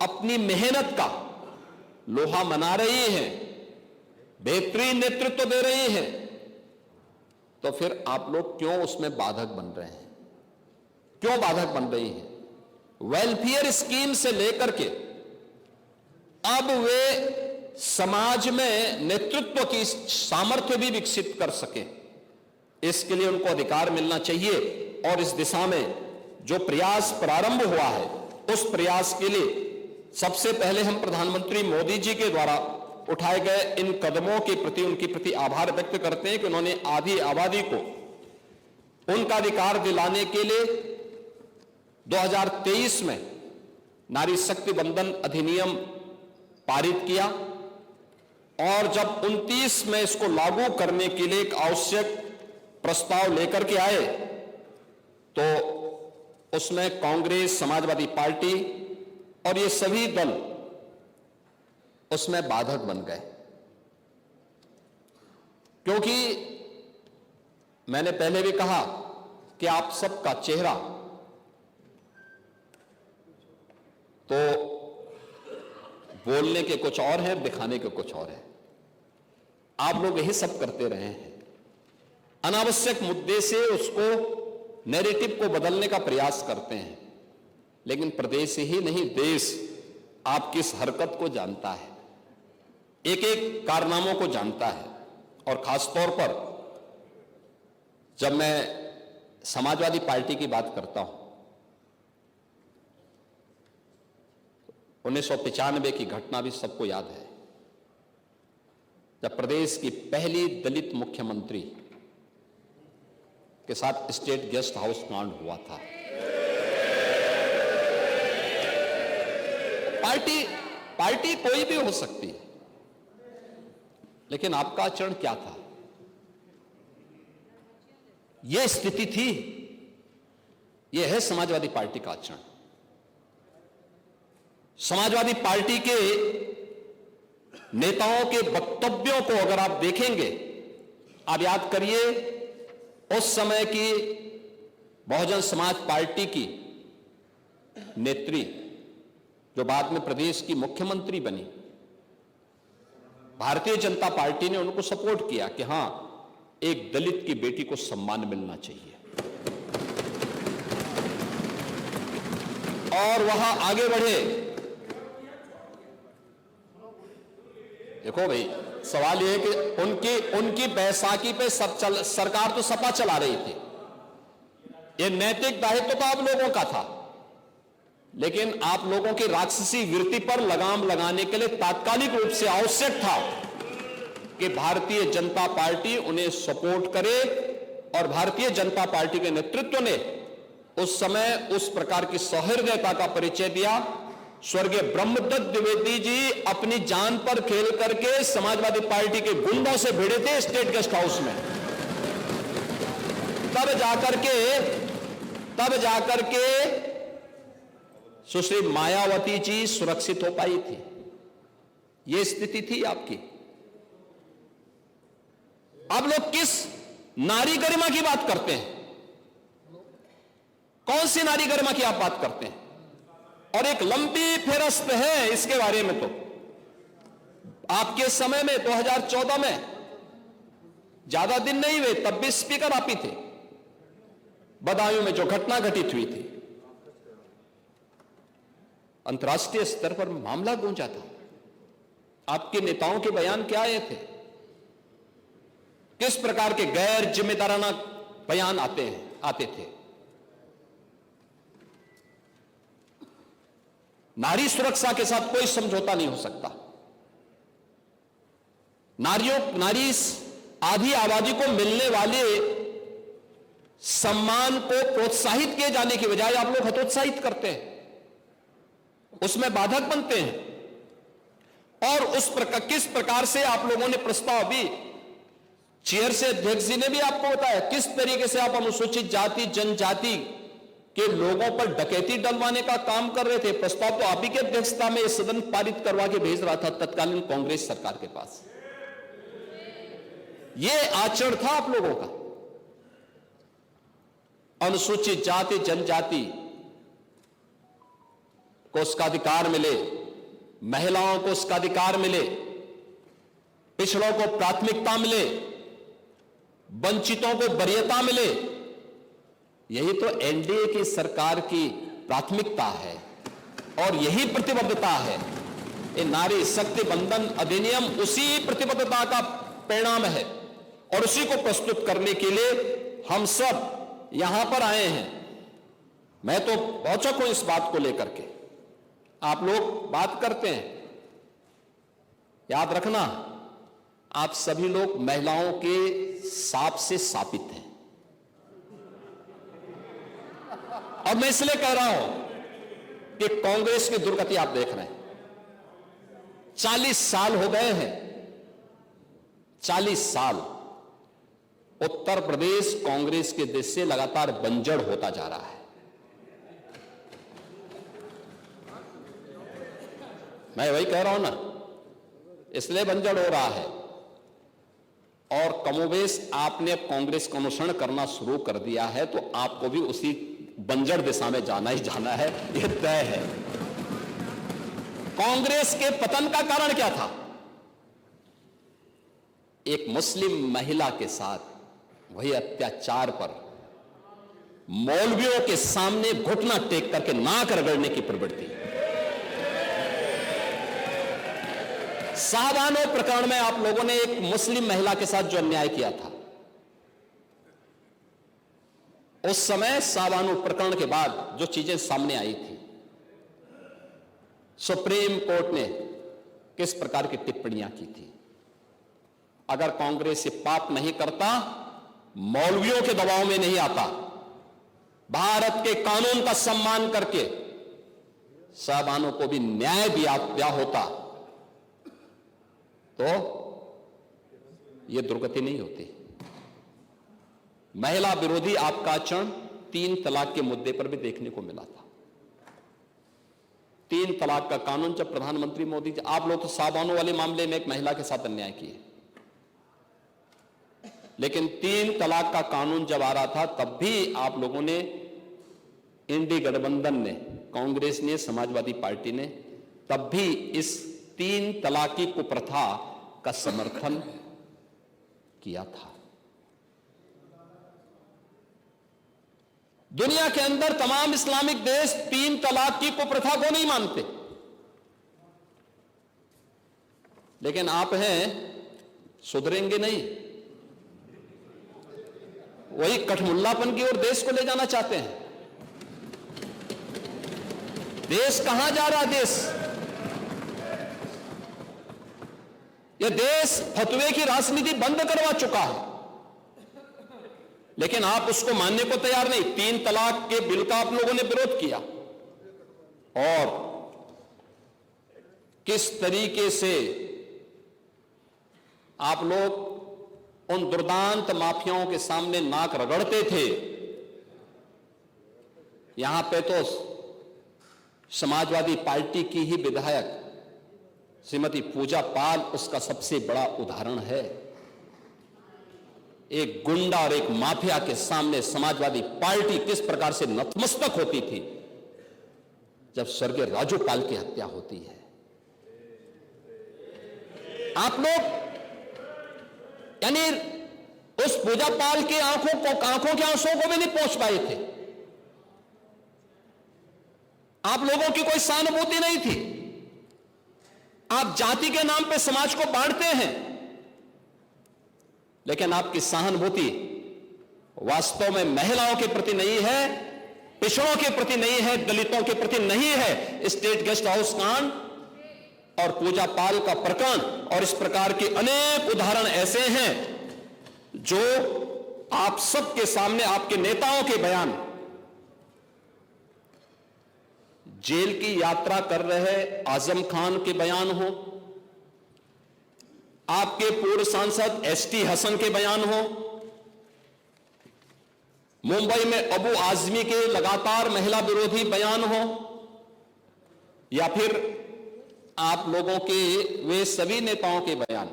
अपनी मेहनत का लोहा मना रही हैं, बेहतरीन नेतृत्व दे रही हैं, तो फिर आप लोग क्यों उसमें बाधक बन रहे हैं? क्यों बाधक बन रही हैं? वेलफेयर स्कीम से लेकर के अब वे समाज में नेतृत्व की सामर्थ्य भी विकसित कर सके, इसके लिए उनको अधिकार मिलना चाहिए। और इस दिशा में जो प्रयास प्रारंभ हुआ है, उस प्रयास के लिए सबसे पहले हम प्रधानमंत्री मोदी जी के द्वारा उठाए गए इन कदमों के प्रति, उनके प्रति आभार व्यक्त करते हैं कि उन्होंने आधी आबादी को उनका अधिकार दिलाने के लिए 2023 में नारी शक्ति बंधन अधिनियम पारित किया और जब 29 में इसको लागू करने के लिए एक आवश्यक प्रस्ताव लेकर के आए तो उसमें कांग्रेस, समाजवादी पार्टी और ये सभी दल उसमें बाधक बन गए, क्योंकि मैंने पहले भी कहा कि आप सबका चेहरा तो बोलने के कुछ और है, दिखाने के कुछ और है। आप लोग यही सब करते रहे हैं, अनावश्यक मुद्दे से उसको नैरेटिव को बदलने का प्रयास करते हैं, लेकिन प्रदेश ही नहीं देश आपकी इस हरकत को जानता है, एक एक कारनामों को जानता है। और खासतौर पर जब मैं समाजवादी पार्टी की बात करता हूं, 1995 की घटना भी सबको याद है, जब प्रदेश की पहली दलित मुख्यमंत्री के साथ स्टेट गेस्ट हाउस कांड हुआ था। पार्टी कोई भी हो सकती है, लेकिन आपका आचरण क्या था? यह स्थिति थी, यह है समाजवादी पार्टी का आचरण। समाजवादी पार्टी के नेताओं के वक्तव्यों को अगर आप देखेंगे, आप याद करिए उस समय की बहुजन समाज पार्टी की नेत्री जो बाद में प्रदेश की मुख्यमंत्री बनी, भारतीय जनता पार्टी ने उनको सपोर्ट किया कि हां, एक दलित की बेटी को सम्मान मिलना चाहिए और वहां आगे बढ़े। देखो भाई, सवाल यह है कि उनकी बैसाखी पे सरकार तो सपा चला रही थी, यह नैतिक दायित्व तो आप लोगों का था, लेकिन आप लोगों की राक्षसी वृत्ति पर लगाम लगाने के लिए तात्कालिक रूप से आवश्यक था कि भारतीय जनता पार्टी उन्हें सपोर्ट करे, और भारतीय जनता पार्टी के नेतृत्व ने उस समय उस प्रकार की सहृदयता का परिचय दिया। स्वर्गीय ब्रह्मदत्त द्विवेदी जी अपनी जान पर खेल करके समाजवादी पार्टी के गुंडों से भिड़े थे स्टेट गेस्ट हाउस में। तब जाकर के सुश्री मायावती जी सुरक्षित हो पाई थी। यह स्थिति थी आपकी। अब लोग किस नारी गरिमा की बात करते हैं? कौन सी नारी गरिमा की आप बात करते हैं? और एक लंबी फेरस्त है इसके बारे में। तो आपके समय में 2014 में ज्यादा दिन नहीं हुए, तब भी स्पीकर आप ही थे। बदायूं में जो घटना घटित हुई थी, अंतर्राष्ट्रीय स्तर पर मामला गूंजा था। आपके नेताओं के बयान क्या आए थे? किस प्रकार के गैर जिम्मेदाराना बयान आते थे? नारी सुरक्षा के साथ कोई समझौता नहीं हो सकता। नारी आधी आबादी को मिलने वाले सम्मान को प्रोत्साहित किए जाने की बजाय आप लोग हतोत्साहित करते हैं, उसमें बाधक बनते हैं। और किस प्रकार से आप लोगों ने प्रस्ताव भी चेयर से अध्यक्ष जी ने भी आपको बताया किस तरीके से आप अनुसूचित जाति जनजाति के लोगों पर डकैती डलवाने का काम कर रहे थे। प्रस्ताव तो आप ही की अध्यक्षता में सदन पारित करवा के भेज रहा था तत्कालीन कांग्रेस सरकार के पास। यह आचरण था आप लोगों का। अनुसूचित जाति जनजाति को उसका अधिकार मिले, महिलाओं को उसका अधिकार मिले, पिछड़ों को प्राथमिकता मिले, वंचितों को वरीयता मिले। यही तो एनडीए की सरकार की प्राथमिकता है और यही प्रतिबद्धता है। ये नारी शक्ति बंधन अधिनियम उसी प्रतिबद्धता का परिणाम है और उसी को प्रस्तुत करने के लिए हम सब यहां पर आए हैं। मैं तो औचक हूं इस बात को लेकर के। आप लोग बात करते हैं, याद रखना आप सभी लोग महिलाओं के साप से शापित हैं। और मैं इसलिए कह रहा हूं कि कांग्रेस की दुर्गति आप देख रहे हैं। 40 साल हो गए हैं, 40 साल उत्तर प्रदेश कांग्रेस के देश से लगातार बंजर होता जा रहा है। मैं वही कह रहा हूं ना, इसलिए बंजर हो रहा है। और कमोबेश आपने कांग्रेस का अनुसरण करना शुरू कर दिया है तो आपको भी उसी बंजर दिशा में जाना ही जाना है, यह तय है। कांग्रेस के पतन का कारण क्या था? एक मुस्लिम महिला के साथ वही अत्याचार पर मौलवियों के सामने घुटना टेक करके नाक रगड़ने की प्रवृत्ति। शाहबानो प्रकरण में आप लोगों ने एक मुस्लिम महिला के साथ जो अन्याय किया था, उस समय शाहबानो प्रकरण के बाद जो चीजें सामने आई थी, सुप्रीम कोर्ट ने किस प्रकार की टिप्पणियां की थी। अगर कांग्रेस ये पाप नहीं करता, मौलवियों के दबाव में नहीं आता, भारत के कानून का सम्मान करके शाहबानो को भी न्याय दिया होता, तो यह दुर्गति नहीं होती। महिला विरोधी आपका आचरण 3 तलाक के मुद्दे पर भी देखने को मिला था। 3 तलाक का कानून जब प्रधानमंत्री मोदी जी, आप लोग तो शाहबानो वाले मामले में एक महिला के साथ अन्याय किए, लेकिन 3 तलाक का कानून जब आ रहा था तब भी आप लोगों ने, इंडी गठबंधन ने, कांग्रेस ने, समाजवादी पार्टी ने तब भी इस 3 तलाक की कुप्रथा का समर्थन किया था। दुनिया के अंदर तमाम इस्लामिक देश 3 तलाक की कुप्रथा को नहीं मानते, लेकिन आप हैं सुधरेंगे नहीं, वही कठमुल्लापन की ओर देश को ले जाना चाहते हैं। देश कहां जा रहा है? यह देश फतवे की राजनीति बंद करवा चुका है, लेकिन आप उसको मानने को तैयार नहीं। 3 तलाक के बिल का आप लोगों ने विरोध किया और किस तरीके से आप लोग उन दुर्दांत माफियाओं के सामने नाक रगड़ते थे। यहां पे तो समाजवादी पार्टी की ही विधायक श्रीमती पूजा पाल उसका सबसे बड़ा उदाहरण है। एक गुंडा और एक माफिया के सामने समाजवादी पार्टी किस प्रकार से नतमस्तक होती थी जब स्वर्गीय राजू पाल की हत्या होती है। आप लोग यानी उस पूजा पाल की आंखों के आंसुओं को भी नहीं पहुंच पाए थे। आप लोगों की कोई सहानुभूति नहीं थी। आप जाति के नाम पे समाज को बांटते हैं, लेकिन आपकी सहानुभूति वास्तव में महिलाओं के प्रति नहीं है, पिछड़ों के प्रति नहीं है, दलितों के प्रति नहीं है। स्टेट गेस्ट हाउस कांड और पूजा पाल का प्रकरण और इस प्रकार के अनेक उदाहरण ऐसे हैं जो आप सबके सामने, आपके नेताओं के बयान, जेल की यात्रा कर रहे आजम खान के बयान हो, आपके पूर्व सांसद एसटी हसन के बयान हो, मुंबई में अबू आजमी के लगातार महिला विरोधी बयान हो, या फिर आप लोगों के वे सभी नेताओं के बयान,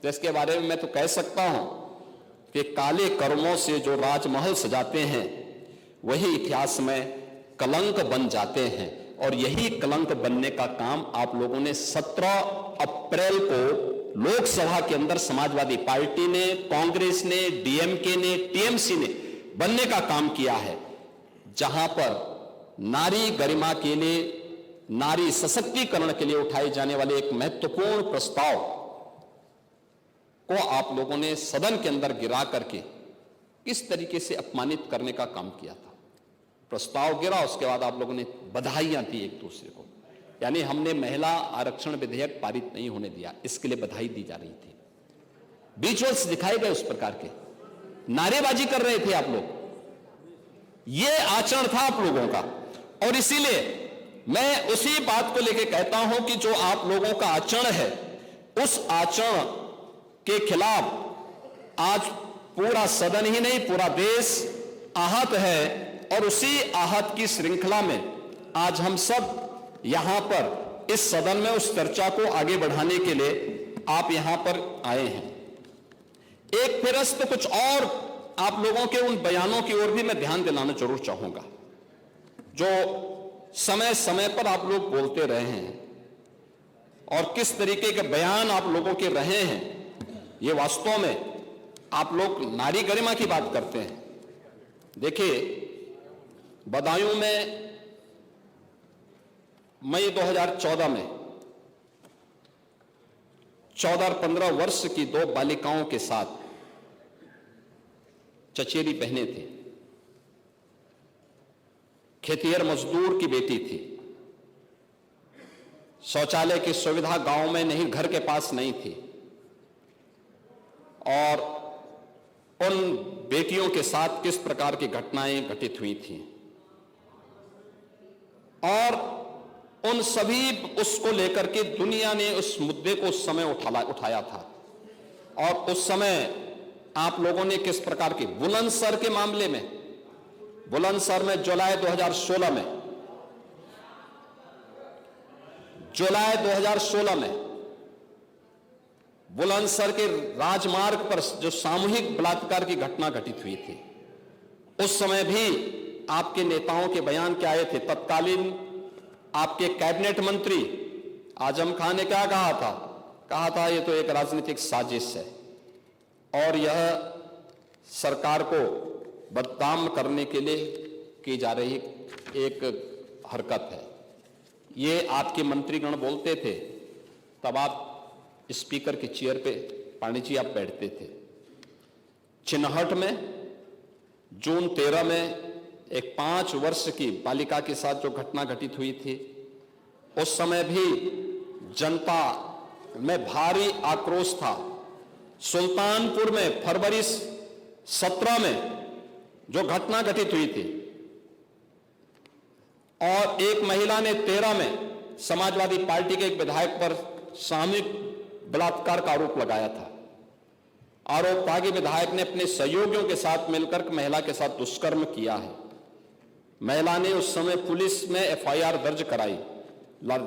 जिसके बारे में मैं तो कह सकता हूं कि काले कर्मों से जो राजमहल सजाते हैं वही इतिहास में कलंक बन जाते हैं। और यही कलंक बनने का काम आप लोगों ने 17 अप्रैल को लोकसभा के अंदर समाजवादी पार्टी ने, कांग्रेस ने, डीएमके ने, टीएमसी ने बनने का काम किया है, जहां पर नारी गरिमा के लिए, नारी सशक्तिकरण के लिए उठाए जाने वाले एक महत्वपूर्ण प्रस्ताव को आप लोगों ने सदन के अंदर गिरा करके किस तरीके से अपमानित करने का काम किया था। प्रस्ताव गिरा, उसके बाद आप लोगों ने बधाइयां दी एक दूसरे को, यानी हमने महिला आरक्षण विधेयक पारित नहीं होने दिया, इसके लिए बधाई दी जा रही थी। विजुअल्स दिखाए गए उस प्रकार के, नारेबाजी कर रहे थे आप लोग। यह आचरण था आप लोगों का, और इसीलिए मैं उसी बात को लेकर कहता हूं कि जो आप लोगों का आचरण है, उस आचरण के खिलाफ आज पूरा सदन ही नहीं, पूरा देश आहत है। और उसी आहत की श्रृंखला में आज हम सब यहां पर इस सदन में उस चर्चा को आगे बढ़ाने के लिए आप यहां पर आए हैं। एक फिरस्त कुछ और आप लोगों के उन बयानों की ओर भी मैं ध्यान दिलाना जरूर चाहूंगा, जो समय समय पर आप लोग बोलते रहे हैं और किस तरीके के बयान आप लोगों के रहे हैं। ये वास्तव में आप लोग नारी गरिमा की बात करते हैं। देखिए, बदायूं में मई 2014 में 14 और 15 वर्ष की 2 बालिकाओं के साथ चचेरी बहनें थी। खेतिहर मजदूर की बेटी थी। शौचालय की सुविधा गांव में नहीं, घर के पास नहीं थी, और उन बेटियों के साथ किस प्रकार की घटनाएं घटित हुई थी, और उन सभी उसको लेकर के दुनिया ने उस मुद्दे को उस समय उठाया था। और उस समय आप लोगों ने किस प्रकार की, बुलंदशहर के मामले में, बुलंदशहर में जुलाई 2016 में बुलंदशहर के राजमार्ग पर जो सामूहिक बलात्कार की घटना घटित हुई थी, उस समय भी आपके नेताओं के बयान क्या आए थे। तत्कालीन आपके कैबिनेट मंत्री आजम खान ने क्या कहा था ये तो एक राजनीतिक साजिश है और यह सरकार को बदनाम करने के लिए की जा रही एक हरकत है। ये आपके मंत्रीगण बोलते थे, तब आप स्पीकर की चेयर पे पांडे जी आप बैठते थे। चिन्हट में जून 13 में एक 5 वर्ष की बालिका के साथ जो घटना घटित हुई थी, उस समय भी जनता में भारी आक्रोश था। सुल्तानपुर में फरवरी 17 में जो घटना घटित हुई थी और एक महिला ने 13 में समाजवादी पार्टी के एक विधायक पर सामूहिक बलात्कार का आरोप लगाया था। आरोप था कि विधायक ने अपने सहयोगियों के साथ मिलकर महिला के साथ दुष्कर्म किया है। महिला ने उस समय पुलिस में एफआईआर दर्ज कराई,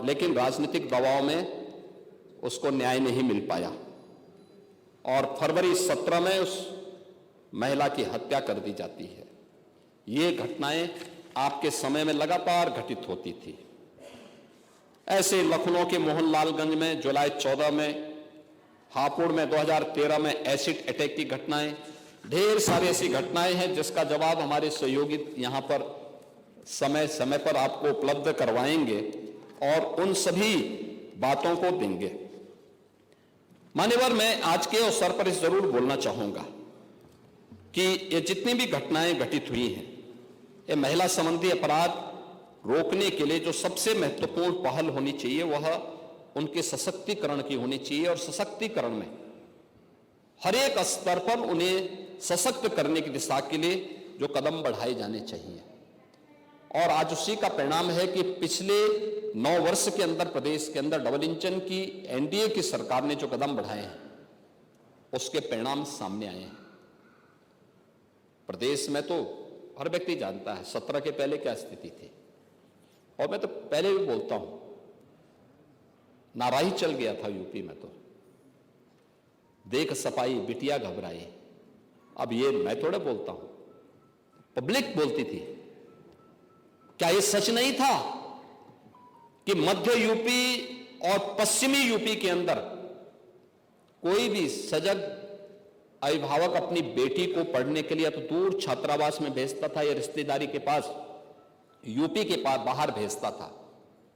लेकिन राजनीतिक दबाव में उसको न्याय नहीं मिल पाया और फरवरी 17 में उस महिला की हत्या कर दी जाती है। ये घटनाएं आपके समय में लगातार घटित होती थी। ऐसे लखनऊ के मोहनलालगंज में जुलाई 14 में, हापुड़ में 2013 में एसिड अटैक की घटनाएं, ढेर सारी ऐसी घटनाएं हैं जिसका जवाब हमारे सहयोगी यहां पर समय समय पर आपको उपलब्ध करवाएंगे और उन सभी बातों को देंगे। मान्यवर, मैं आज के अवसर पर इस जरूर बोलना चाहूंगा कि ये जितनी भी घटनाएं घटित हुई हैं, ये महिला संबंधी अपराध रोकने के लिए जो सबसे महत्वपूर्ण पहल होनी चाहिए वह उनके सशक्तिकरण की होनी चाहिए और सशक्तिकरण में हर एक स्तर पर उन्हें सशक्त करने की दिशा के लिए जो कदम बढ़ाए जाने चाहिए। और आज उसी का परिणाम है कि पिछले 9 वर्ष के अंदर प्रदेश के अंदर डबल इंजन की एनडीए की सरकार ने जो कदम बढ़ाए हैं उसके परिणाम सामने आए हैं। प्रदेश में तो हर व्यक्ति जानता है 17 के पहले क्या स्थिति थी, और मैं तो पहले भी बोलता हूं, नाराही चल गया था यूपी में। तो देख सपाई बिटिया घबराई, अब ये मैं थोड़ा बोलता हूं, पब्लिक बोलती थी। क्या ये सच नहीं था कि मध्य यूपी और पश्चिमी यूपी के अंदर कोई भी सजग अभिभावक अपनी बेटी को पढ़ने के लिए तो दूर छात्रावास में भेजता था या रिश्तेदारी के पास यूपी के पास बाहर भेजता था,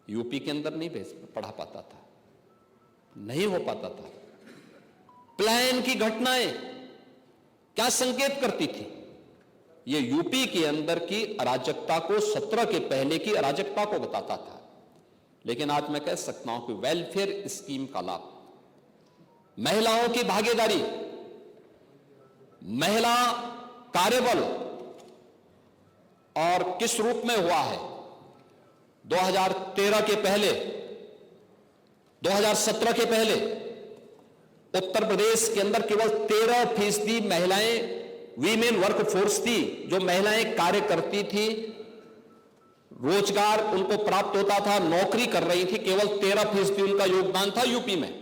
यूपी के अंदर नहीं पढ़ा पाता था, नहीं हो पाता था। प्लान की घटनाएं क्या संकेत करती थी? ये यूपी के अंदर की अराजकता को, 17 के पहले की अराजकता को बताता था। लेकिन आज मैं कह सकता हूं कि वेलफेयर स्कीम का लाभ, महिलाओं की भागीदारी, महिला कार्यबल और किस रूप में हुआ है 2013 के पहले, 2017 के पहले उत्तर प्रदेश के अंदर केवल 13% महिलाएं वीमेन वर्क फोर्स थी, जो महिलाएं कार्य करती थी, रोजगार उनको प्राप्त होता था, नौकरी कर रही थी। केवल 13% उनका योगदान था यूपी में।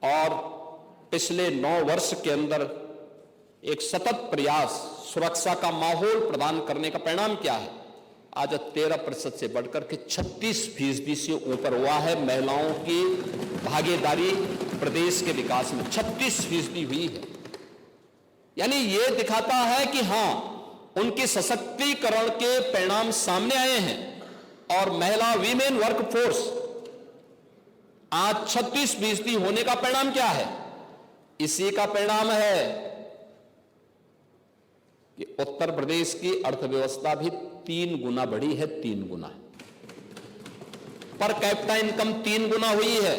और पिछले 9 वर्ष के अंदर एक सतत प्रयास, सुरक्षा का माहौल प्रदान करने का परिणाम क्या है? आज 13% से बढ़कर के 36% से ऊपर हुआ है महिलाओं की भागीदारी प्रदेश के विकास में, 36% हुई है। यानी ये दिखाता है कि हां, उनके सशक्तिकरण के परिणाम सामने आए हैं और महिला वीमेन वर्क फोर्स आज 36% होने का परिणाम क्या है? इसी का परिणाम है कि उत्तर प्रदेश की अर्थव्यवस्था भी 3 गुना बढ़ी है, 3 गुना। पर कैपिटा इनकम 3 गुना हुई है।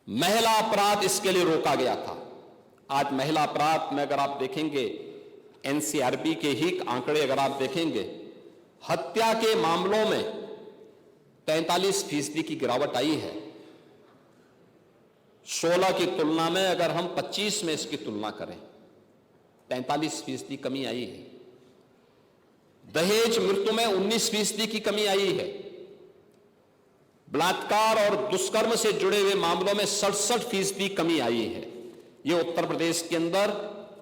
महिला अपराध इसके लिए रोका गया था। आज महिला अपराध में अगर आप देखेंगे, एनसीआरबी के ही आंकड़े अगर आप देखेंगे, हत्या के मामलों में 43% की गिरावट आई है। 16 की तुलना में अगर हम 25 में इसकी तुलना करें, 43% कमी आई है। दहेज मृत्यु में 19% की कमी आई है। बलात्कार और दुष्कर्म से जुड़े हुए मामलों में 67% कमी आई है। ये उत्तर प्रदेश के अंदर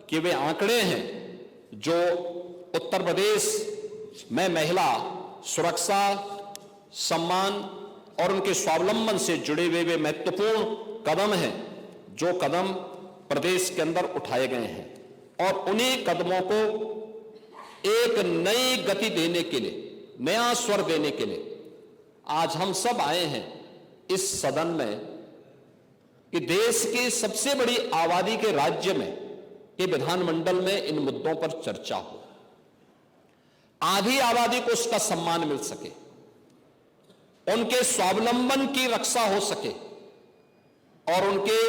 के वे आंकड़े हैं जो उत्तर प्रदेश में महिला सुरक्षा, सम्मान और उनके स्वावलंबन से जुड़े हुए वे महत्वपूर्ण कदम हैं, जो कदम प्रदेश के अंदर उठाए गए हैं। और उन्हीं कदमों को एक नई गति देने के लिए, नया स्वर देने के लिए आज हम सब आए हैं इस सदन में कि देश की सबसे बड़ी आबादी के राज्य में, के विधानमंडल में इन मुद्दों पर चर्चा हो, आधी आबादी को उसका सम्मान मिल सके। उनके स्वावलंबन की रक्षा हो सके और उनके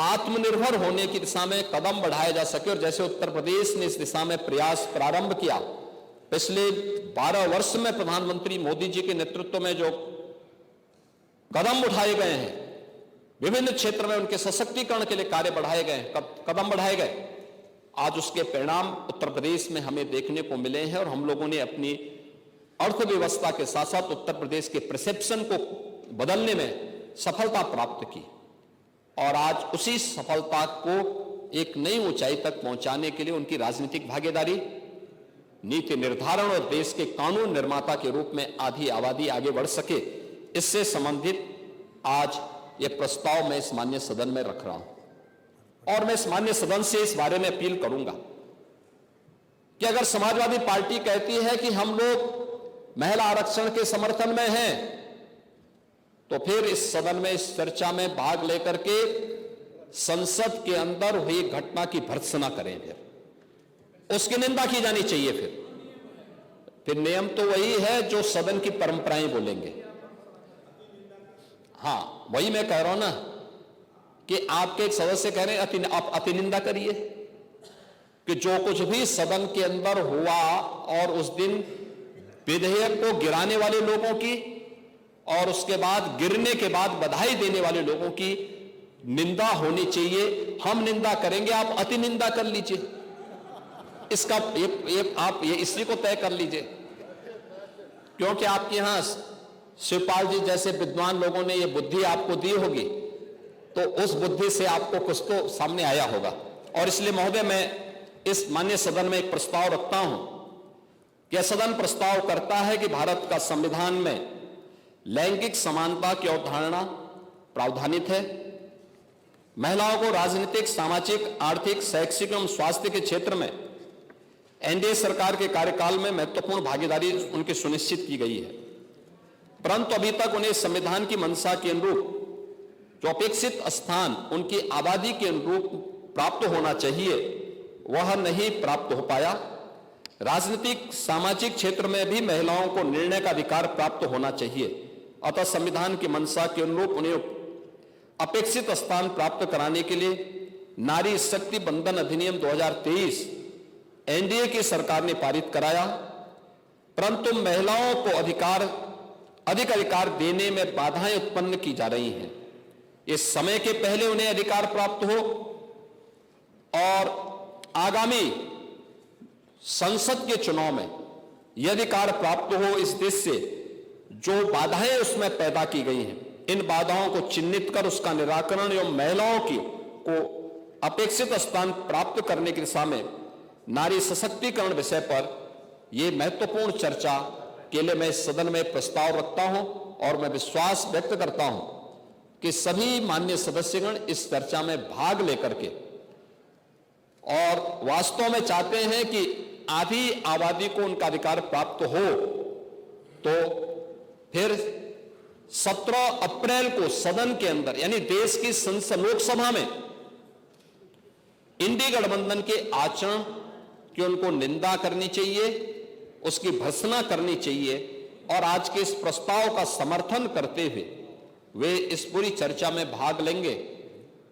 आत्मनिर्भर होने की दिशा में कदम बढ़ाया जा सके। और जैसे उत्तर प्रदेश ने इस दिशा में प्रयास प्रारंभ किया, पिछले 12 वर्ष में प्रधानमंत्री मोदी जी के नेतृत्व में जो कदम उठाए गए हैं, विभिन्न क्षेत्र में उनके सशक्तिकरण के लिए कार्य बढ़ाए गए, कदम बढ़ाए गए, आज उसके परिणाम उत्तर प्रदेश में हमें देखने को मिले हैं। और हम लोगों ने अपनी अर्थव्यवस्था के साथ साथ उत्तर प्रदेश के परसेप्शन को बदलने में सफलता प्राप्त की और आज उसी सफलता को एक नई ऊंचाई तक पहुंचाने के लिए उनकी राजनीतिक भागीदारी, नीति निर्धारण और देश के कानून निर्माता के रूप में आधी आबादी आगे बढ़ सके, इससे संबंधित आज यह प्रस्ताव मैं इस माननीय सदन में रख रहा हूं। और मैं इस माननीय सदन से इस बारे में अपील करूंगा कि अगर समाजवादी पार्टी कहती है कि हम लोग महिला आरक्षण के समर्थन में हैं, तो फिर इस सदन में इस चर्चा में भाग लेकर के संसद के अंदर हुई घटना की भर्त्सना करें, फिर उसकी निंदा की जानी चाहिए। फिर नियम तो वही है जो सदन की परंपराएं बोलेंगे। हाँ, वही मैं कह रहा हूं ना कि आपके एक सदस्य कह रहे हैं आप अति निंदा करिए कि जो कुछ भी सदन के अंदर हुआ और उस दिन विधेयक को गिराने वाले लोगों की और उसके बाद गिरने के बाद बधाई देने वाले लोगों की निंदा होनी चाहिए। हम निंदा करेंगे, आप अति निंदा कर लीजिए। इसका आप इसी को तय कर लीजिए, क्योंकि आपके यहां शिवपाल जी जैसे विद्वान लोगों ने यह बुद्धि आपको दी होगी, तो उस बुद्धि से आपको कुछ तो सामने आया होगा। और इसलिए महोदय, मैं इस माननीय सदन में एक प्रस्ताव रखता हूं कि यह सदन प्रस्ताव करता है कि भारत का संविधान में लैंगिक समानता की अवधारणा प्रावधानित है। महिलाओं को राजनीतिक, सामाजिक, आर्थिक, शैक्षिक एवं स्वास्थ्य के क्षेत्र में एनडीए सरकार के कार्यकाल में महत्वपूर्ण भागीदारी उनकी सुनिश्चित की गई है, परंतु अभी तक उन्हें संविधान की मंशा के अनुरूप जो अपेक्षित स्थान उनकी आबादी के अनुरूप प्राप्त होना चाहिए, वह नहीं प्राप्त हो पाया। राजनीतिक, सामाजिक क्षेत्र में भी महिलाओं को निर्णय का अधिकार प्राप्त होना चाहिए, अतः संविधान की मंशा के अनुरूप उन्हें अपेक्षित स्थान प्राप्त कराने के लिए नारी शक्ति बंधन अधिनियम 2023 एनडीए की सरकार ने पारित कराया, परंतु महिलाओं को अधिक अधिकार देने में बाधाएं उत्पन्न की जा रही हैं। इस समय के पहले उन्हें अधिकार प्राप्त हो और आगामी संसद के चुनाव में यह अधिकार प्राप्त हो, इस देश से जो बाधाएं उसमें पैदा की गई हैं, इन बाधाओं को चिन्हित कर उसका निराकरण एवं महिलाओं को अपेक्षित स्थान प्राप्त करने की दिशा में नारी सशक्तिकरण विषय पर यह महत्वपूर्ण चर्चा के लिए मैं इस सदन में प्रस्ताव रखता हूं और मैं विश्वास व्यक्त करता हूं कि सभी माननीय सदस्यगण इस चर्चा में भाग लेकर के और वास्तव में चाहते हैं कि आधी आबादी को उनका अधिकार प्राप्त हो, तो फिर 17 अप्रैल को सदन के अंदर यानी देश की संसद लोकसभा में इंडी गठबंधन के आचरण की उनको निंदा करनी चाहिए, उसकी भर्त्सना करनी चाहिए और आज के इस प्रस्ताव का समर्थन करते हुए वे इस पूरी चर्चा में भाग लेंगे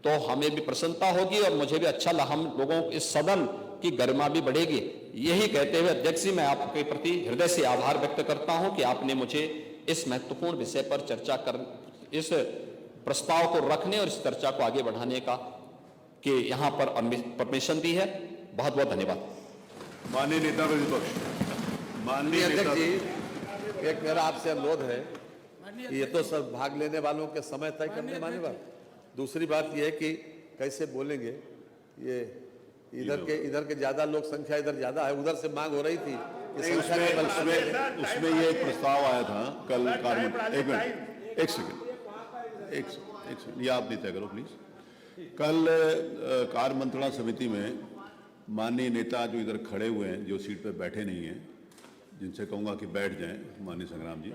तो हमें भी प्रसन्नता होगी और मुझे भी अच्छा लगा, हम लोगों इस सदन की गरिमा भी बढ़ेगी। यही कहते हुए अध्यक्ष जी, मैं आपके प्रति हृदय से आभार व्यक्त करता हूं कि आपने मुझे इस महत्वपूर्ण विषय पर चर्चा कर इस प्रस्ताव को रखने और इस चर्चा को आगे बढ़ाने का कि यहां पर परमिशन दी है। बहुत बहुत धन्यवाद। माननीय नेता प्रतिपक्ष, माननीय अध्यक्ष जी, एक मेरा आपसे अनुरोध है, ये तो सब भाग लेने वालों के समय तय करने वाली बात। दूसरी बात यह है कि कैसे बोलेंगे, ये इधर के ज्यादा लोक संख्या इधर ज्यादा है, उधर से मांग हो रही थी कि उसमें ये एक प्रस्ताव आया था कल एक सेकंड, ये आप नहीं तय करो प्लीज। कल कार्य मंत्रणा समिति में माननीय नेता जो इधर खड़े हुए हैं, जो सीट पे बैठे नहीं हैं, जिनसे कहूंगा कि बैठ जाएं, माननीय संग्राम जी,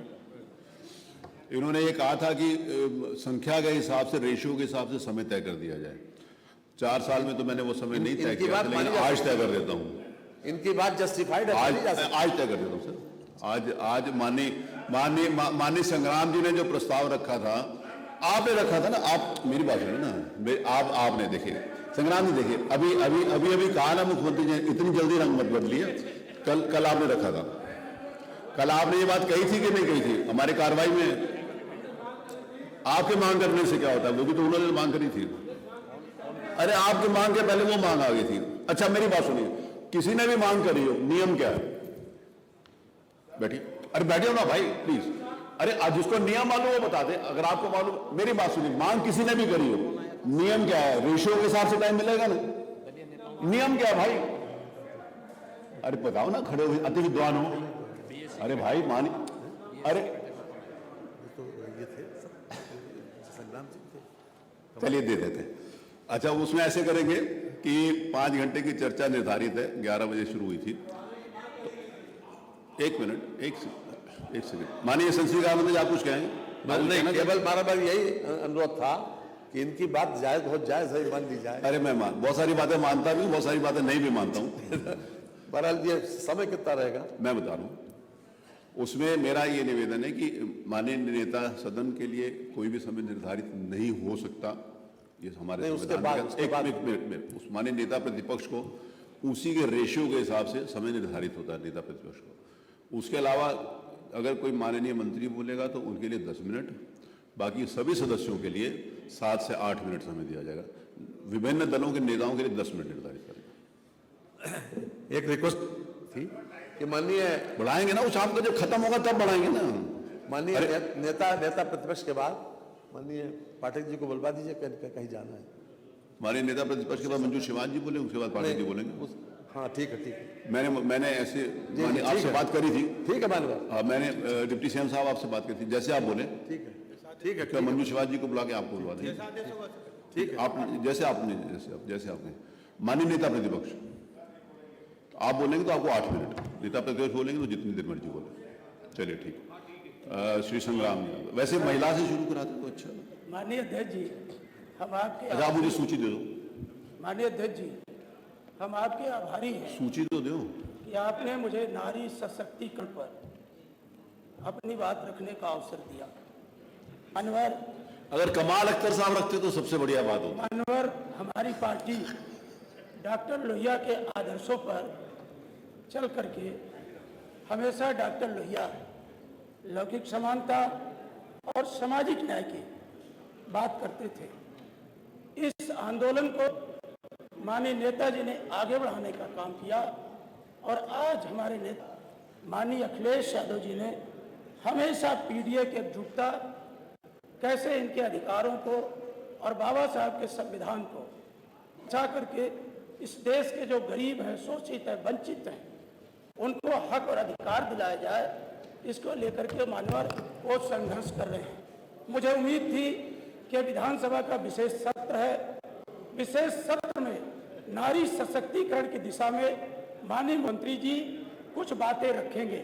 इन्होंने ये कहा था कि संख्या के हिसाब से, रेशियो के हिसाब से समय तय कर दिया जाए। 4 साल में तो मैंने वो समय नहीं तय किया, लेकिन आज तय कर देता हूँ। इनकी बात जस्टिफाइड है, आज तय कर देता हूँ सर। आज माननीय माननीय संग्राम जी ने जो प्रस्ताव रखा था, आपने रखा था ना, आप मेरी बात सुनिए ना, आपने देखिए संग्राम जी, देखिए अभी कहा ना मुख्यमंत्री जी, इतनी जल्दी रंग मत बदलिए। कल आपने रखा था, कल आपने ये बात कही थी कि नहीं कही थी हमारी कार्रवाई में? आपके मांग करने से क्या होता है, वो भी तो उन्होंने मांग करी थी। अरे आपकी मांग के पहले वो मांग आ गई थी। अच्छा मेरी बात सुनिए, किसी ने भी मांग करी हो, नियम क्या है? बैठिए, अरे बैठिए ना भाई प्लीज। अरे आज जिसको नियम मालूम वो बता दे, अगर आपको मालूम। मेरी बात सुनिए, मांग किसी ने भी करी हो, नियम क्या है? रेशियो के हिसाब से टाइम मिलेगा ना, नियम क्या है भाई? अरे बताओ ना, खड़े हुए अति विद्वान हो। अरे भाई मानी, अरे चलिए दे देते। अच्छा उसमें ऐसे करेंगे कि 5 घंटे की चर्चा निर्धारित है, 11 बजे शुरू हुई थी। तो एक मिनट, एक सेकंड, माननीय संसदीय मंत्री आप कुछ कहें? नहीं, केवल हमारा बार यही अनुरोध था कि इनकी बात जायज, बहुत जायज है, मान ली जाए। अरे मैं बहुत सारी बातें मानता भी हूँ, बहुत सारी बातें नहीं भी मानता हूँ। बहरहाल ये समय कितना रहेगा मैं बता रहा हूँ। उसमें मेरा ये निवेदन है कि माननीय नेता सदन के लिए कोई भी समय निर्धारित नहीं हो सकता। ये हमारे उसके बाद उस माननीय नेता प्रतिपक्ष को उसी के रेशियो के हिसाब से समय निर्धारित होता है नेता प्रतिपक्ष को। उसके अलावा अगर कोई माननीय मंत्री बोलेगा तो उनके लिए 10 मिनट, बाकी सभी सदस्यों के लिए 7 से 8 मिनट समय दिया जाएगा। विभिन्न दलों के नेताओं के लिए 10 मिनट निर्धारित करेंगे। एक रिक्वेस्ट थी कि माननीय बढ़ाएंगे ना, वो शाम को जब खत्म होगा तब बढ़ाएंगे ना। माननीय नेता प्रतिपक्ष के बाद माननीय पाठक जी को बुलवा दीजिए, कहीं जाना है। हमारे नेता प्रतिपक्ष के बाद मंजू शिवान जी बोले, उसके बाद पाठक जी बोलेंगे। हाँ ठीक है। मैंने ऐसे आपसे बात करी थी। ठीक है माननीय, मैंने डिप्टी सीएम साहब आपसे बात करी थी, जैसे आप बोले। ठीक है। क्या मंजू शिवान जी को बुला के आपको बुलवा देंगे? ठीक है। आप जैसे आपने माननीय नेता प्रतिपक्ष आप बोलेंगे तो आपको 8 मिनट, नेता प्रतिपक्ष बोलेंगे तो जितनी देर मर्जी बोले। चलिए ठीक। श्री संग्राम जी, वैसे महिला से शुरू कराते तो अच्छा। माननीय अध्यक्ष जी, हम आपके अच्छा आप मुझे सूची दे दो। माननीय अध्यक्ष जी, हम आपके आभारी हैं सूची तो दो कि आपने मुझे नारी सशक्तिकरण पर अपनी बात रखने का अवसर दिया। मानवर, अगर कमाल अख्तर साहब रखते तो सबसे बढ़िया बात होती। मानवर, हमारी पार्टी डॉक्टर लोहिया के आदर्शों पर चल करके हमेशा डॉक्टर लोहिया लौकिक समानता और सामाजिक न्याय की बात करते थे। इस आंदोलन को माननीय नेताजी ने आगे बढ़ाने का काम किया और आज हमारे नेता माननीय अखिलेश यादव जी ने हमेशा पीडीए की एकजुटता, कैसे इनके अधिकारों को और बाबा साहब के संविधान को बचा करके इस देश के जो गरीब हैं, शोषित हैं, वंचित हैं, उनको हक और अधिकार दिलाया जाए, इसको लेकर के मानवर वो संघर्ष कर रहे हैं। मुझे उम्मीद थी कि विधानसभा का विशेष सत्र है, विशेष सत्र में नारी सशक्तिकरण की दिशा में माननीय मंत्री जी कुछ बातें रखेंगे।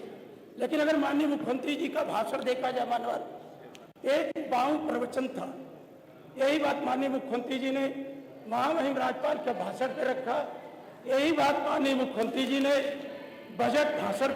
लेकिन अगर माननीय मुख्यमंत्री जी का भाषण देखा जाए मानवर, एक बाऊ प्रवचन था। यही बात माननीय मुख्यमंत्री जी ने महामहिम राज्यपाल के भाषण पे रखा, यही बात माननीय मुख्यमंत्री जी ने बजट भाषण